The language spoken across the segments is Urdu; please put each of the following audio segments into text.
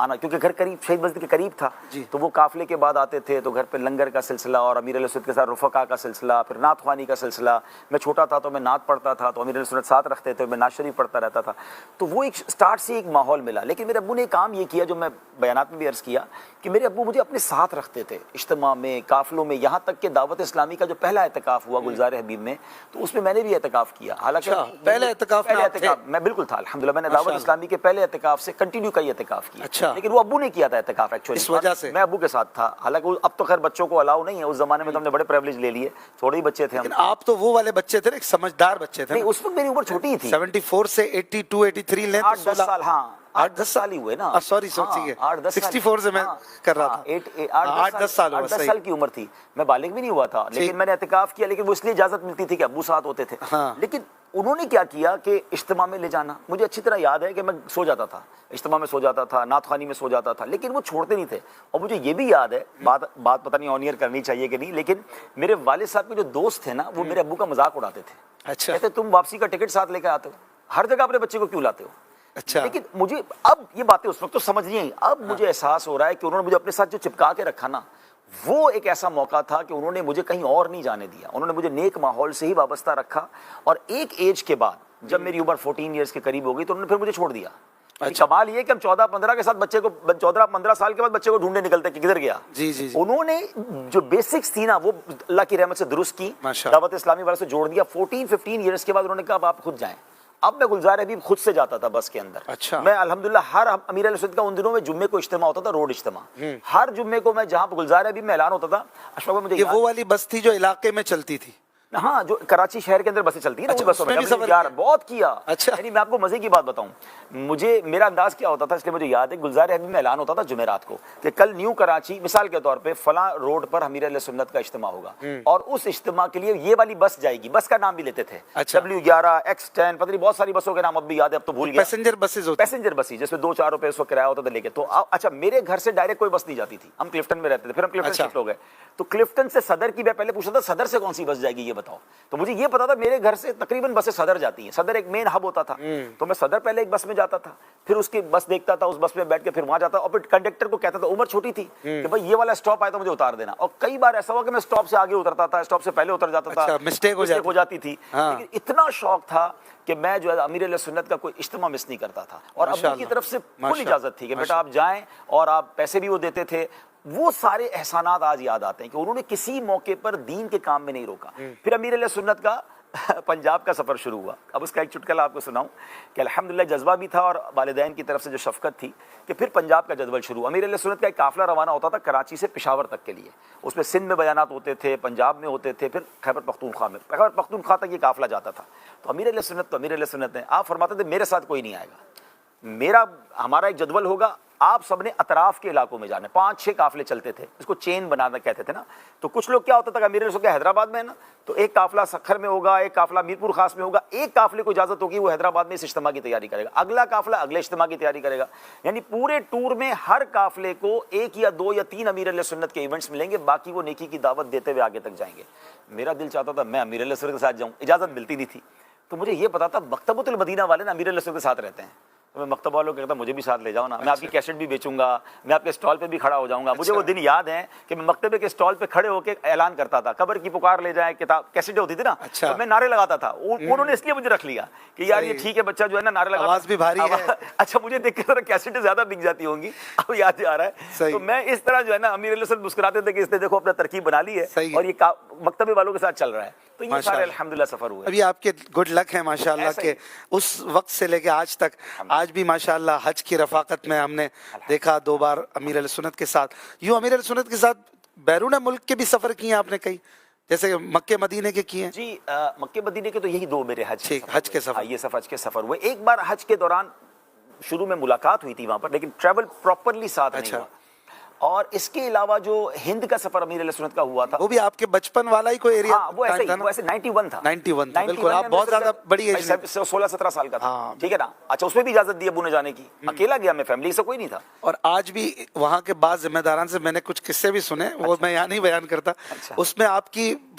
آنا، کیونکہ گھر قریب شہید مسجد کے قریب تھا، تو وہ قافلے کے بعد آتے تھے تو گھر پہ لنگر کا سلسلہ اور امیر علیہ سنت کے ساتھ رفقا کا سلسلہ، پھر نعت خوانی کا سلسلہ. میں چھوٹا تھا تو میں نعت پڑھتا تھا تو امیر علیہ سنت ساتھ رکھتے تھے، میں نعت شریف پڑھتا رہتا تھا. تو وہ ایک اسٹارٹ سے ایک ماحول ملا. لیکن میرے ابو نے ایک کام یہ کیا جو میں بیانات میں بھی عرض کیا کہ میرے ابو مجھے اپنے ساتھ رکھتے تھے اجتماع میں، قافلوں میں، یہاں تک کہ دعوت اسلامی کا جو پہلا اعتکاف ہوا گلزار حبیب میں تو اس میں میں نے بھی اعتکاف کیا. حالانکہ پہلے اعتکاف میں بالکل تھا الحمدللہ، میں نے دعوت اسلامی کے پہلے اعتکاف سے کنٹینیو کئی اعتکاف کیا. لیکن وہ ابو نے کیا تھا اعتکاف ایکچولی، اس وجہ سے میں ابو کے ساتھ تھا. حالانکہ اب تو خیر بچوں کو الاؤ نہیں ہے، اس زمانے میں تو ہم نے بڑے پریویلیج لے لیے، تھوڑے ہی بچے تھے ہم. آپ تو وہ والے بچے تھے، ایک سمجھدار بچے تھے. نہیں اس وقت میری عمر چھوٹی تھی، 74 سے 82 83 لیں تو 8-10 سال. ہاں 8-10 سال ہی ہوئے نا. سوری 64 سے میں کر رہا تھا. 8-10 سال کی عمر تھی، میں بالغ بھی نہیں ہوا تھا. لیکن میں نے اعتکاف کیا، لیکن وہ اس لیے اجازت ملتی تھی کہ ابو ساتھ ہوتے تھے. لیکن انہوں نے کیا کیا کہ اجتماع میں لے جانا. مجھے اچھی طرح یاد ہے کہ میں سو جاتا تھا، اجتماع میں سو جاتا تھا، نعت خوانی میں سو جاتا تھا، لیکن وہ چھوڑتے نہیں تھے. اور مجھے یہ بھی یاد ہے، بات پتہ نہیں آن ایئر کرنی چاہیے کہ نہیں، لیکن میرے والد صاحب کے جو دوست تھے نا وہ میرے ابو کا مذاق اڑاتے تھے. اچھا، کہتے تم واپسی کا ٹکٹ ساتھ لے کے آتے ہو، ہر جگہ اپنے بچے کو کیوں لاتے ہو. اچھا. لیکن مجھے اب یہ باتیں اس وقت تو سمجھ نہیں آئی، اب مجھے احساس ہو رہا ہے کہ انہوں نے مجھے اپنے ساتھ جو چپکا کے رکھا نا وہ ایک ایسا موقع تھا کہ انہوں نے مجھے کہیں اور نہیں جانے دیا. انہوں نے مجھے نیک ماحول سے ہی وابستہ رکھا. اور ایک ایج کے بعد جب میری عمر 14 ایئرس کے قریب ہو گئی تو انہوں نے پھر مجھے چھوڑ دیا. کمال یہ کہ ہم 14-15 کے ساتھ بچے کو 14-15 سال کے بعد بچے کو ڈھونڈنے نکلتے کہ کدھر گیا. انہوں نے جو بیسکس تھی نا وہ اللہ کی رحمت سے درست کی، دعوت اسلامی والے سے جوڑ دیا. 14-15 ایئرس کے بعد انہوں نے کہا اب آپ خود جائیں. اب میں گلزار حبیب خود سے جاتا تھا بس کے اندر. میں الحمدللہ ہر امیر علیہ سنت کا ان دنوں میں جمعے کو اجتماع ہوتا تھا، روڈ اجتماع. ہر جمعے کو میں جہاں گلزار حبیب میں اعلان ہوتا تھا، اشفاق بھائی مجھے وہ والی بس تھی جو علاقے میں چلتی تھی. ہاں جو کراچی شہر کے اندر بسیں چلتی ہیں نا، بہت کیا. یعنی میں آپ کو مزے کی بات بتاؤں، مجھے میرا انداز کیا ہوتا تھا اس لیے مجھے یاد ہے گلزار حبیب میں اعلان ہوتا تھا جمعرات کو کہ کل نیو کراچی مثال کے طور پہ فلاں روڈ پر امیر علیہ سنت کا اجتماع ہوگا اور اس اجتماع کے لیے یہ والی بس جائے گی. بس کا نام بھی لیتے تھے W11 X10، پتہ نہیں بہت ساری بسوں کے نام اب بھی یاد ہے، اب تو بھول گیا. پیسنجر بسیں جس میں 2-4 روپے اس وقت کرایہ ہوتا تھا لے کے. تو اچھا میرے گھر سے ڈائریکٹ کوئی بس نہیں جاتی تھی، ہم کلفٹن میں رہتے تھے، پھر ہم کلفٹن شفٹ ہو گئے. تو کلفٹن سے صدر کی میں پہلے پوچھا تھا صدر سے کون سی بس جائے گی یہ بتاؤ. تو مجھے یہ پتا تھا میرے گھر سے تقریباً بسیں صدر جاتی ہیں، صدر ایک مین ہب ہوتا تھا. تو میں صدر پہلے ایک بس میں جاتا تھا، پھر اس کی بس دیکھتا تھا، اس بس میں بیٹھ کے پھر وہاں جاتا. اور پھر کنڈکٹر کو کہتا تھا، عمر چھوٹی تھی، کہ بھائی یہ والا اسٹاپ آیا تو مجھے اتار دینا. اور کئی بار ایسا ہوا کہ میں اسٹاپ سے آگے اترتا تھا، اسٹاپ سے پہلے اتر جاتا تھا، مسٹیک ہو جاتی تھی. لیکن اتنا شوق تھا کہ میں جو ہے امیر علیہ سنت کا کوئی اجتماع مس نہیں کرتا تھا. اور ابو کی طرف سے فل اجازت تھی کہ بیٹا آپ جائیں، اور آپ پیسے بھی وہ دیتے تھے. وہ سارے احسانات آج یاد آتے ہیں کہ انہوں نے کسی موقع پر دین کے کام میں نہیں روکا. پھر امیر علیہ سنت کا پنجاب کا سفر شروع ہوا. اب اس کا ایک چٹکلا آپ کو سناؤں کہ الحمدللہ جذبہ بھی تھا اور والدین کی طرف سے جو شفقت تھی کہ پھر پنجاب کا جدول شروع. امیر علیہ سنت کا ایک قافلہ روانہ ہوتا تھا کراچی سے پشاور تک کے لیے. اس میں سندھ میں بیانات ہوتے تھے، پنجاب میں ہوتے تھے، پھر خیبر پختونخوا میں. خیبر پختونخوا تک یہ قافلہ جاتا تھا. تو امیر علیہ سنت نے آپ فرماتے تھے میرے ساتھ کوئی نہیں آئے گا، ہمارا ایک جدول ہوگا، آپ سب نے اطراف کے علاقوں میں جانا ہے. 5-6 قافلے چلتے تھے، اس کو چین بنانا کہتے تھے نا. تو کچھ لوگ کیا ہوتا تھا کہ امیر علیہ سنت حیدرآباد میں ہے نا، تو ایک قافلہ سکھر میں ہوگا، ایک قافلہ میرپور خاص میں ہوگا، ایک قافلے کو اجازت ہوگی وہ حیدرآباد میں اس اجتماع کی تیاری کرے گا، اگلا قافلہ اگلے اجتماع کی تیاری کرے گا. یعنی پورے ٹور میں ہر قافلے کو 1 یا 2 یا 3 امیر علیہ سنت کے ایونٹس ملیں گے، باقی وہ نیکی کی دعوت دیتے ہوئے آگے تک جائیں گے. میرا دل چاہتا تھا میں امیر علیہ سنت کے ساتھ جاؤں، اجازت ملتی نہیں تھی. تو مجھے یہ پتا تھا مکتبۃ المدینہ والے نا امیر علیہ سنت کے ساتھ رہتے ہیں. تو میں مکتب والوں کو کہتا مجھے بھی ساتھ لے جاؤ نا، میں آپ کی کیسٹ بھی بیچوں گا، میں آپ کے اسٹال پہ بھی کھڑا ہو جاؤں گا. مجھے وہ دن یاد ہیں کہ میں مکتبے کے اسٹال پہ کھڑے ہو کے اعلان کرتا تھا قبر کی پکار لے جائیں، کتاب کیسٹیں ہوتی تھی نا، تو میں نعرے لگاتا تھا. انہوں نے اس لیے مجھے رکھ لیا کہ یار یہ ٹھیک ہے بچہ جو ہے نا نعرے لگاتا، آواز بھی بھاری ہے. اچھا مجھے دیکھ کے ذرا کیسٹیں زیادہ بک جاتی ہوں گی، اب یاد آ رہا ہے. تو میں اس طرح جو ہے نا امیر علیہ سنت مسکراتے تھے کہ اس نے دیکھو اپنا ترکیب بنا لی ہے اور یہ مکتبے والوں کے ساتھ چل رہا ہے. تو یہ سارے الحمدللہ سفر ہوئے. ابھی آپ کے گڈ لک ہے ماشاءاللہ کہ اس وقت سے لے کے آج تک، آج بھی ماشاءاللہ حج کی رفاقت میں ہم نے دیکھا 2 بار امیر علیہ سنت کے ساتھ. یوں امیر علیہ سنت کے ساتھ بیرون ملک کے بھی سفر کیے ہیں آپ نے کئی، جیسے مکہ مدینے کے کیے ہیں؟ جی مکہ مدینے کے تو یہی 2 میرے حج کے سفر. یہ حج کے سفر ہوئے. ایک بار حج کے دوران شروع میں ملاقات ہوئی تھی وہاں پر، لیکن ٹریول پراپرلی ساتھ نہیں ہوا. اور اس کے علاوہ جو ہند کا سفر امیر علیہ سنت کا ہوا تھا وہ بھی آپ کے بچپن والا ہی کوئی ایریا؟ ہاں وہ ایسے 91 تھا. 91 تھا بالکل. آپ بہت زیادہ بڑی ایج، 16-17 سال کا تھا، ٹھیک ہے نا. اچھا اس میں بھی اجازت دی ابو نے جانے کی، اکیلا گیا میں، فیملی سے کوئی نہیں تھا. اور آج بھی وہاں کے بعض ذمہ داران سے میں نے کچھ قصے بھی سنے، وہ میں یہاں نہیں بیان کرتا. اس میں آپ کی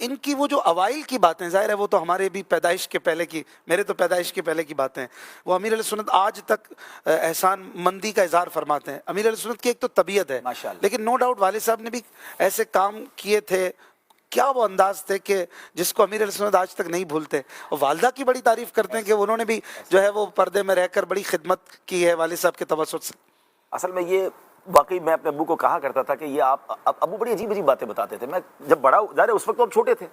ان کی وہ جو اوائل کی باتیں، ظاہر ہے وہ تو ہمارے بھی پیدائش کے پہلے کی، میرے تو پیدائش کے پہلے کی باتیں ہیں، وہ امیر علیہ سنت آج تک احسان مندی کا اظہار فرماتے ہیں. امیر علیہ سنت کی ایک تو طبیعت ہے، ماشاءاللہ. لیکن نو ڈاؤٹ والد صاحب نے بھی ایسے کام کیے تھے. کیا وہ انداز تھے کہ جس کو امیر علیہ سنت آج تک نہیں بھولتے؟ اور والدہ کی بڑی تعریف کرتے ہیں کہ انہوں نے بھی جو ہے وہ پردے میں رہ کر بڑی خدمت کی ہے والد صاحب کے توسط سے. اصل میں یہ واقعی میں اپنے ابو کو کہا کرتا تھا کہ یہ آپ ابو بڑی عجیب عجیب باتیں بتاتے تھے. میں جب بڑا ظاہر اس وقت تو ہم چھوٹے تھے،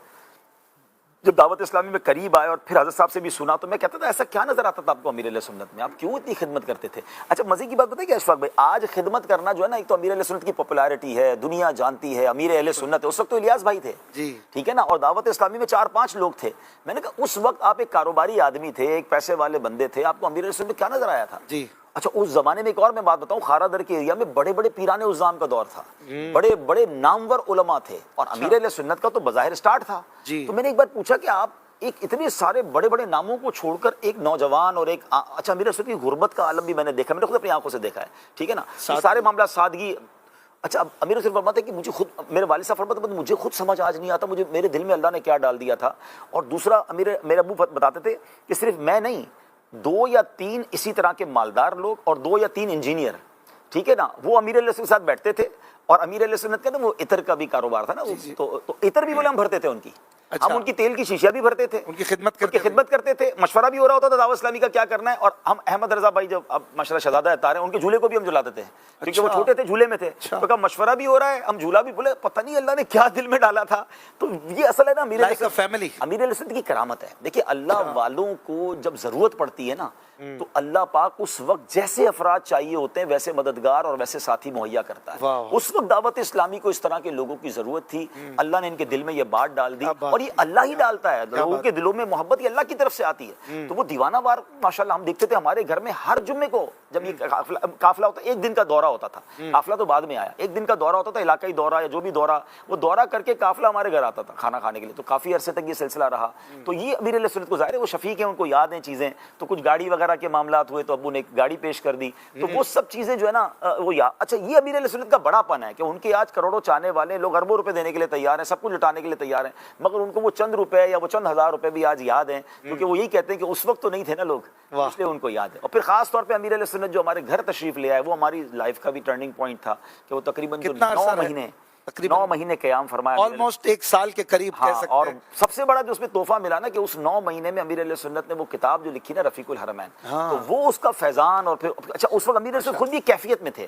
جب دعوت اسلامی میں قریب آئے اور پھر حضرت صاحب سے بھی سنا تو میں کہتا تھا ایسا کیا نظر آتا تھا آپ کو امیر علیہ سنت میں، آپ کیوں اتنی خدمت کرتے تھے؟ اچھا مزے کی بات بتائیں کہ اشفاق بھائی، آج خدمت کرنا جو ہے نا، ایک تو امیر علیہ سنت کی پاپولیرٹی ہے، دنیا جانتی ہے امیر اہل سنت ہے. اس وقت تو الیاس بھائی تھے، جی ٹھیک ہے نا، اور دعوت اسلامی میں 4-5 لوگ تھے. میں نے کہا اس وقت آپ ایک کاروباری آدمی تھے، ایک پیسے والے بندے تھے، آپ کو امیر علیہ سنت میں کیا نظر آیا تھا؟ جی. اچھا اس زمانے میں ایک اور میں بات بتاؤں، خارا در کے ایریا میں بڑے بڑے پیران عظام کا دور تھا، بڑے بڑے نامور علماء تھے، اور امیر علیہ سنت کا تو بظاہر سٹارٹ تھا. جی. تو میں نے ایک بار پوچھا کہ آپ ایک اتنے سارے بڑے بڑے ناموں کو چھوڑ کر ایک نوجوان اور ایک اچھا امیر علیہ سنت کی غربت کا عالم بھی میں نے دیکھا، میں نے خود اپنی آنکھوں سے دیکھا ہے، ٹھیک ہے نا، یہ سارے معاملات سادگی. اچھا اب امیر علیہ سنت فرماتے ہیں کہ مجھے خود، میرے والد صاحب فرماتے ہیں مجھے خود سمجھ آج نہیں آتا مجھے میرے دل میں اللہ نے کیا ڈال دیا تھا. اور دوسرا میرے ابو بتاتے تھے کہ صرف میں نہیں، 2 یا 3 اسی طرح کے مالدار لوگ اور 2 یا 3 انجینئر، ٹھیک ہے نا، وہ امیر علیہ سنت کے ساتھ بیٹھتے تھے. اور امیر علیہ سنت کا نا وہ عطر کا بھی کاروبار تھا نا، تو عطر بھی بولے ہم بھرتے تھے ان کی، ہم ان کی تیل کی شیشیاں بھی بھرتے تھے، ان کی خدمت کرتے تھے. مشورہ بھی ہو رہا ہوتا تھا دعوت اسلامی کا کیا کرنا ہے. اور ہم احمد رضا بھائی جب اب ماشاءاللہ شہزادہ اطہار ہیں، ان کے جھولے کو بھی ہم جلاتے تھے کیونکہ وہ چھوٹے تھے، جھولے میں تھے. تو کہا مشورہ بھی ہو رہا ہے، ہم جھولا بھی، بولے پتہ نہیں اللہ نے کیا دل میں ڈالا تھا. تو یہ اصل ہے نا امیر علیہ سنت کی کرامت ہے. دیکھیے اللہ والوں کو جب ضرورت پڑتی ہے نا، تو اللہ پاک اس وقت جیسے افراد چاہیے ہوتے ہیں ویسے مددگار اور ویسے ساتھی مہیا کرتا ہے. اس وقت دعوت اسلامی کو اس طرح کے لوگوں کی ضرورت تھی، اللہ نے ان کے دل میں یہ بات ڈال دی. اور یہ اللہ ہی ڈالتا ہے، لوگوں کے دلوں میں محبت یہ اللہ کی طرف سے آتی ہے. تو وہ دیوانہ وار ماشاءاللہ ہم دیکھتے تھے ہمارے گھر میں ہر جمعے کو جب یہ قافلہ ہوتا، ایک دن کا دورہ ہوتا تھا، قافلہ تو بعد میں آیا، ایک دن کا دورہ ہوتا تھا، علاقائی دورہ یا جو بھی دورہ، وہ دورہ کر کے قافلہ ہمارے گھر آتا تھا کھانا کھانے کے لیے. تو کافی عرصے تک یہ سلسلہ رہا. تو یہ امیر علیہ سنت کو ظاہر ہے وہ شفیق ہیں، ان کو یاد ہیں چیزیں. تو کچھ گاڑی وغیرہ کے معاملات ہوئے تو ابو نے ایک گاڑی پیش کر دی، تو وہ سب چیزیں جو ہے نا وہ یاد. اچھا یہ امیر علیہ سنت کا بڑا پن ہے کہ ان کے آج کروڑوں چاہنے والے لوگ اربوں روپے دینے کے لیے تیار ہیں، سب کچھ لٹانے کے لیے تیار ہیں، مگر ان کو وہ چند روپے یا وہ چند ہزار روپے بھی آج یاد ہیں، کیونکہ وہ یہی کہتے ہیں کہ اس وقت تو نہیں تھے نا لوگ، اس لیے ان کو یاد ہے. اور پھر خاص طور پہ امیر علیہ سنت جو ہمارے گھر تشریف لے آئے، وہ ہماری لائف کا بھی ٹرننگ پوائنٹ تھا کہ وہ تقریباً 9 مہینے قیام فرمایا، آلموسٹ 1 سال کے قریب کہہ سکتے ہیں. اور سب سے بڑا جو اس میں تحفہ ملا نا کہ اس 9 مہینے میں امیر علیہ سنت نے وہ کتاب جو لکھی نا رفیق الحرمین، تو وہ اس کا فیضان. اور پھر اچھا اس وقت امیر علیہ سنت خود بھی کیفیت میں تھے،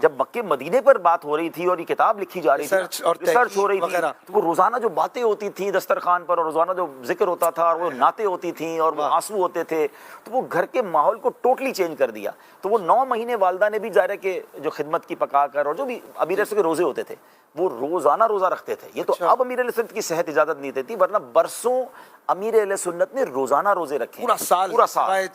جب مکے مدینے پر بات ہو رہی تھی اور یہ کتاب لکھی جا رہی تھی، ریسرچ ہو رہی تھی، تو وہ روزانہ جو باتیں ہوتی تھیں دسترخوان پر، اور روزانہ جو ذکر ہوتا تھا، اور وہ نعتیں ہوتی تھیں، اور وہ آنسو ہوتے تھے، تو وہ گھر کے ماحول کو ٹوٹلی چینج کر دیا. تو وہ 9 مہینے والدہ نے بھی ظاہر ہے کہ جو خدمت کی پکا کر، اور جو بھی امیر علیہ سنت کے روزے ہوتے تھے وہ روزانہ روزہ رکھتے تھے. یہ تو اب امیر علیہ سنت کی صحت اجازت نہیں دیتی، ورنہ برسوں امیر علیہ سنت نے روزانہ روزے رکھے، پورا سال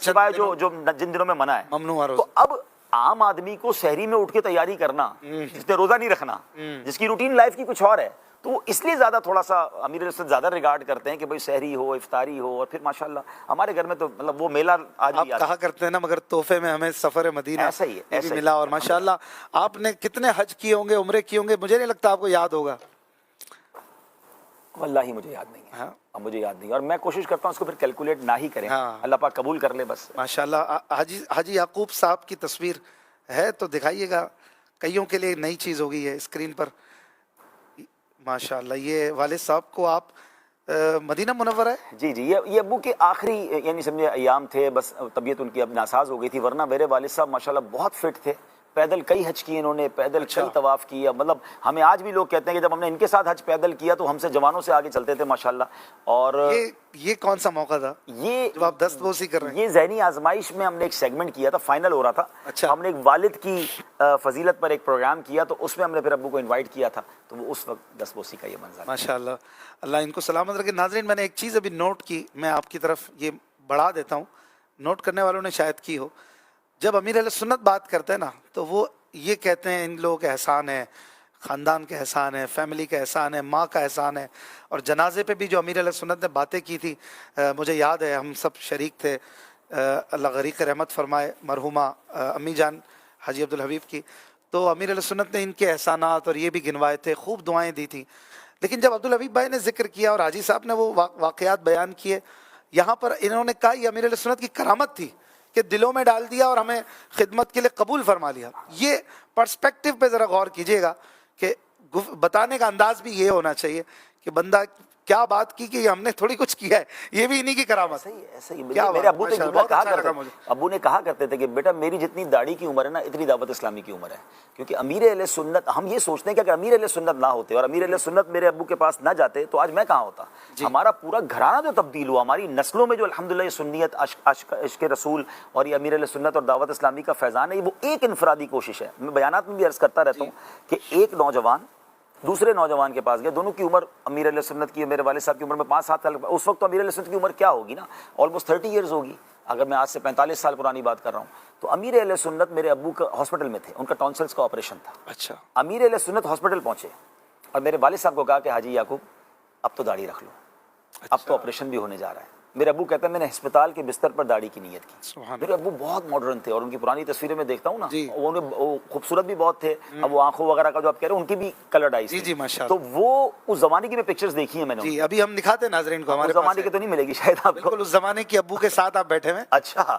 سوائے جو جن دنوں میں منع ہے ممنوع. تو اب عام آدمی کو سحری میں اٹھ کے تیاری کرنا، جس نے روزہ نہیں رکھنا، جس کی روٹین لائف کی کچھ اور ہے، تو وہ اس لیے زیادہ تھوڑا سا امیر علیہ سنت زیادہ ریگارڈ کرتے ہیں کہ بھائی سحری ہو، افطاری ہو. اور پھر ماشاءاللہ ہمارے گھر میں تو مطلب وہ میلہ آج بھی کہا کرتے ہیں نا، مگر تحفے میں ہمیں سفر مدینہ ایسا ہی ہے ملا. اور ماشاءاللہ آپ نے کتنے حج کیے ہوں گے، عمرے کیے ہوں گے، مجھے نہیں لگتا آپ کو یاد ہوگا. واللہ ہی مجھے یاد نہیں ہے، مجھے یاد نہیں، اور میں کوشش کرتا ہوں اس کو پھر کیلکولیٹ نہ ہی کریں، اللہ پاک قبول کر لے بس. ماشاءاللہ حاجی یعقوب صاحب کی تصویر ہے تو دکھائیے گا، کئیوں کے لیے نئی چیز ہو گئی ہے اسکرین پر. ماشاءاللہ یہ والد صاحب کو آپ مدینہ منورہ ہے. جی یہ ابو کے آخری یعنی سمجھے ایام تھے، بس طبیعت ان کی اب ناساز ہو گئی تھی، ورنہ میرے والد صاحب ماشاءاللہ بہت فٹ تھے. پیدل کئی حج کیے انہوں نے، پیدل کئی طواف کیا. مطلب ہمیں آج بھی لوگ کہتے ہیں کہ جب ہم نے ان کے ساتھ حج پیدل کیا تو ہم سے جوانوں سے آگے چلتے تھے ماشاءاللہ. اور یہ کون سا موقع تھا یہ جب آپ دست بوسی کر رہے ہیں؟ یہ ذہنی آزمائش میں ہم نے ایک سیگمنٹ کیا تھا، فائنل ہو رہا تھا. ہم نے ایک والد کی فضیلت پر ایک پروگرام کیا، تو اس میں ہم نے پھر ابو کو انوائٹ کیا تھا، تو وہ اس وقت دست بوسی کا یہ منظر. ماشاءاللہ اللہ ان کو سلامت رکھے. ناظرین میں نے ایک چیز ابھی نوٹ کی، میں آپ کی طرف یہ بڑھا دیتا ہوں، نوٹ کرنے والوں نے شاید کی ہو. جب امیر علیہ سنت بات کرتے ہیں نا تو وہ یہ کہتے ہیں ان لوگوں کا احسان ہے، خاندان کا احسان ہے، فیملی کا احسان ہے، ماں کا احسان ہے. اور جنازے پہ بھی جو امیر علیہ سنت نے باتیں کی تھی، مجھے یاد ہے ہم سب شریک تھے، اللہ غریق رحمت فرمائے مرحومہ امی جان حاجی عبدالحبیب کی. تو امیر علیہ سنت نے ان کے احسانات اور یہ بھی گنوائے تھے، خوب دعائیں دی تھیں. لیکن جب عبد الحبیب بھائی نے ذکر کیا اور حاجی صاحب نے وہ واقعات بیان کیے, یہاں پر انہوں نے کہا یہ امیر علیہ سنت کی کرامت تھی کہ دلوں میں ڈال دیا اور ہمیں خدمت کے لیے قبول فرما لیا. یہ پرسپیکٹو پہ ذرا غور کیجئے گا کہ بتانے کا انداز بھی یہ ہونا چاہیے کہ بندہ کیا بات کی کہ ہم نے تھوڑی کچھ کیا ہے, یہ بھی انہی کی کرامت ہے. ایسے ہی میرے ابو تو جملہ کہا کرتے, ابو نے کہا کرتے تھے کہ بیٹا میری جتنی داڑھی کی عمر ہے نا اتنی دعوت اسلامی کی عمر ہے. کیونکہ امیر اہل سنت, ہم یہ سوچتے ہیں کہ اگر امیر اہل سنت نہ ہوتے اور امیر اہل سنت میرے ابو کے پاس نہ جاتے تو آج میں کہاں ہوتا. ہمارا پورا گھرانہ جو تبدیل ہوا, ہماری نسلوں میں جو الحمدللہ یہ سنیت, عشق رسول اور یہ امیر اہل سنت اور دعوت اسلامی کا فیضان ہے, وہ ایک انفرادی کوشش ہے. میں بیانات میں بھی عرض کرتا رہتا ہوں کہ ایک نوجوان دوسرے نوجوان کے پاس گیا, دونوں کی عمر امیر علیہ سنت کی, میرے والد صاحب کی عمر میں 5-7 سال. اس وقت تو امیر علیہ سنت کی عمر کیا ہوگی نا, آلموسٹ 30 ایئرز ہوگی, اگر میں آج سے 45 سال پرانی بات کر رہا ہوں. تو امیر علیہ سنت میرے ابو کا ہاسپٹل میں تھے, ان کا ٹونسلز کا آپریشن تھا. اچھا, امیر علیہ سنت ہاسپٹل پہنچے اور میرے والد صاحب کو کہا کہ حاجی یعقوب اب تو داڑھی رکھ لو, اب تو آپریشن بھی ہونے جا رہا ہے. میرے ابو کہتے ہیں میں نے ہسپتال کے بستر پر داڑھی کی نیت کی. میرے ابو بہت ماڈرن تھے اور ان کی پرانی تصویریں میں دیکھتا ہوں نا, وہ خوبصورت بھی بہت تھے. اب وہ آنکھوں وغیرہ کا جو آپ کہہ رہے ہیں ان کی بھی کلرڈ آئیز تھی. تو وہ اس زمانے کی میں پکچرز دیکھی ہیں میں نے. ابھی ہم دکھاتے ہیں ناظرین کو, ہمارے زمانے کی تو نہیں ملے گی شاید آپ کو, بالکل اس زمانے کی ابو کے ساتھ آپ بیٹھے ہوئے. اچھا,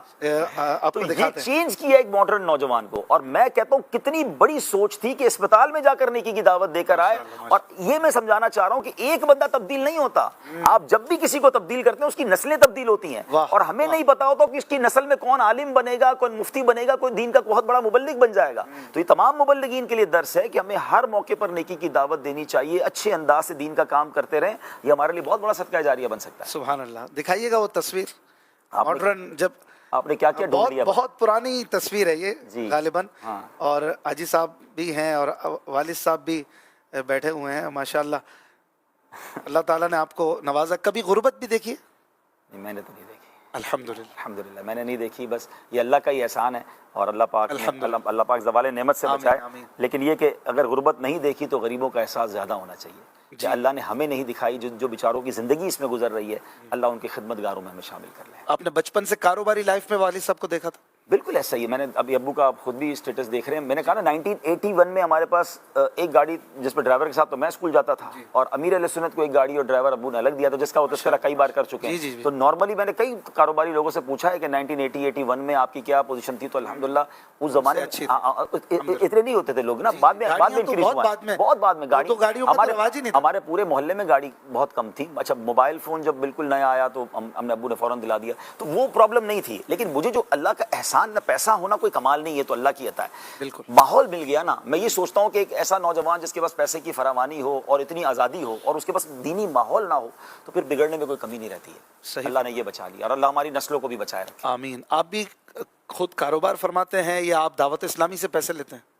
تو یہ چینج کیا ایک ماڈرن نوجوان کو. اور میں کہتا ہوں کتنی بڑی سوچ تھی کہ اسپتال میں جا کر نیکی کی دعوت دے کر آئے. اور یہ میں سمجھانا چاہ رہا ہوں کہ ایک بندہ تبدیل نہیں ہوتا, آپ جب بھی کسی کو تبدیل کرتے ہیں اس کی نسلیں تبدیل ہوتی ہیں. اور ہمیں نہیں پتا ہوتا کہ اس کی نسل میں کون عالم بنے گا, کوئی مفتی بنے گا, کوئی دین کا بہت بڑا مبلغ بن جائے گا. تو یہ تمام مبلغین کے لیے درس ہے کہ ہمیں ہر موقع پر نیکی کی دعوت دینی چاہیے, اچھے انداز سے دین کا کام کرتے رہیں. یہ ہمارے لیے بہت بڑا صدقہ جاریہ بن سکتا ہے. سبحان اللہ. دکھائیے گا وہ تصویر ماڈرن, جب آپ نے کیا کیا ڈھونڈ لیا. بہت پرانی تصویر ہے یہ غالباً, اور حاجی صاحب بھی ہیں اور والد صاحب بھی بیٹھے ہوئے ہیں ماشاءاللہ. اللہ تعالیٰ نے آپ کو نوازا. کبھی غربت بھی دیکھی؟ میں نے تو نہیں دیکھی الحمدللہ میں نے نہیں دیکھی. بس یہ اللہ کا ہی احسان ہے اور اللہ پاک زوال نعمت سے بچائے. لیکن یہ کہ اگر غربت نہیں دیکھی تو غریبوں کا احساس زیادہ ہونا چاہیے کہ اللہ نے ہمیں نہیں دکھائی. جو بیچاروں کی زندگی اس میں گزر رہی ہے, اللہ ان کے خدمت گاروں میں ہمیں شامل کر لے. آپ نے بچپن سے کاروباری لائف میں والد صاحب کو دیکھا تھا؟ بالکل ایسا ہی. میں نے ابھی ابو کا خود بھی اسٹیٹس دیکھ رہے ہیں. میں نے کہا نا 1981 میں ہمارے پاس ایک گاڑی جس پہ ڈرائیور کے ساتھ تو میں اسکول جاتا تھا, اور امیر علیہ سنت کو ایک گاڑی اور ڈرائیور ابو نے الگ دیا تھا, جس کا وہ تذکرہ کئی بار کر چکے ہیں. تو نارملی میں نے کئی کاروباری لوگوں سے پوچھا ہے کہ 1980-81 میں آپ کی کیا پوزیشن تھی. تو الحمدللہ اس زمانے اتنے نہیں ہوتے تھے لوگ نا, بعد میں انکریز ہوا, بہت بعد میں گاڑی. ہمارے پورے محلے میں گاڑی بہت کم تھی. اچھا, موبائل فون جب بالکل نیا آیا تو ہم نے ابو نے فوراً دلا دیا, تو وہ پرابلم نہیں تھی. لیکن مجھے جو اللہ کا احسان, نہ پیسہ ہونا کوئی کمال نہیں ہے, تو اللہ کی عطا ہے. بالکل ماحول مل گیا نا. میں یہ سوچتا ہوں کہ ایک ایسا نوجوان جس کے پاس پیسے کی فراوانی ہو اور اتنی آزادی ہو اور اس کے پاس دینی ماحول نہ ہو, تو پھر بگڑنے میں کوئی کمی نہیں رہتی ہے. اللہ نے یہ بچا لیا, اور اللہ ہماری نسلوں کو بھی بچائے رکھے. آمین. آپ بھی خود کاروبار فرماتے ہیں یا آپ دعوت اسلامی سے پیسے لیتے ہیں؟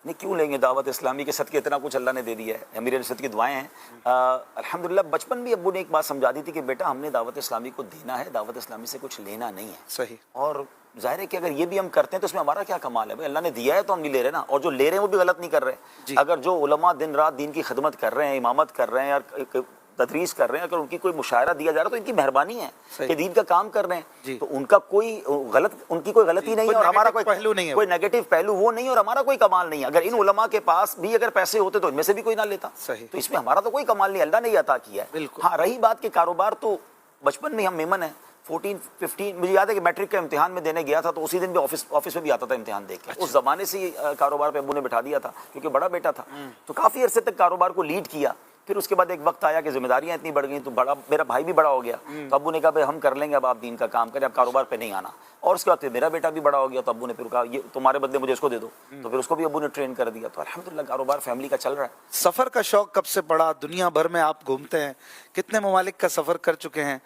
نہیں, کیوں لیں گے, دعوت اسلامی کے صدقے اتنا کچھ اللہ نے دے دیا ہے. امیر علیہ سنت کی دعائیں ہیں. الحمدللہ بچپن بھی ابو نے ایک بات سمجھا دی تھی کہ بیٹا ہم نے دعوت اسلامی کو دینا ہے, دعوت اسلامی سے کچھ لینا نہیں ہے. صحیح. اور ظاہر ہے کہ اگر یہ بھی ہم کرتے ہیں تو اس میں ہمارا کیا کمال ہے. بھائی اللہ نے دیا ہے تو ہم نہیں لے رہے نا, اور جو لے رہے ہیں وہ بھی غلط نہیں کر رہے. اگر جو علماء دن رات دین کی خدمت کر رہے ہیں, امامت کر رہے ہیں اور تدریس کر رہے ہیں, اگر ان کی کوئی مشاعرہ دیا جا رہا ہے تو ان کی مہربانی ہے کہ دین کا کام کر رہے ہیں. تو ان کا کوئی ان کی کوئی غلطی نہیں ہے, اور ہمارا کوئی نیگیٹو پہلو وہ نہیں ہے, اور ہمارا کوئی کمال نہیں ہے. اگر ان علماء کے پاس بھی اگر پیسے ہوتے تو ان میں سے بھی کوئی نہ لیتا. تو اس میں ہمارا تو کوئی کمال نہیں, اللہ نے یہ عطا کیا ہے. ہاں, رہی بات کہ کاروبار, تو بچپن میں ہم میمن ہیں. 14-15 مجھے یاد ہے کہ میٹرک کا امتحان میں دینے گیا تھا, تو اسی دن بھی آفس میں بھی آتا تھا امتحان دے کے. اس زمانے سے کاروبار پہ ابو نے بٹھا دیا تھا کیونکہ بڑا بیٹا تھا. تو کافی عرصے تک کاروبار کو لیڈ کیا. پھر اس کے بعد ایک وقت آیا کہ ذمہ داریاں اتنی بڑھ گئیں, تو میرا بھائی بھی بڑا ہو گیا. تو ابو نے کہا بھائی ہم کر لیں گے, اب آپ دین کا کام کریں, اب کاروبار پہ نہیں آنا. اور اس کے بعد پھر میرا بیٹا بھی بڑا ہو گیا, تو ابو نے پھر کہا یہ تمہارے بدلے مجھے اس کو دے دو. تو پھر اس کو بھی ابو نے ٹرین کر دیا. تو الحمدللہ کاروبار فیملی کا چل رہا ہے. سفر کا شوق کب سے پڑا؟ دنیا بھر میں آپ گھومتے ہیں, کتنے ممالک کا سفر کر چکے ہیں,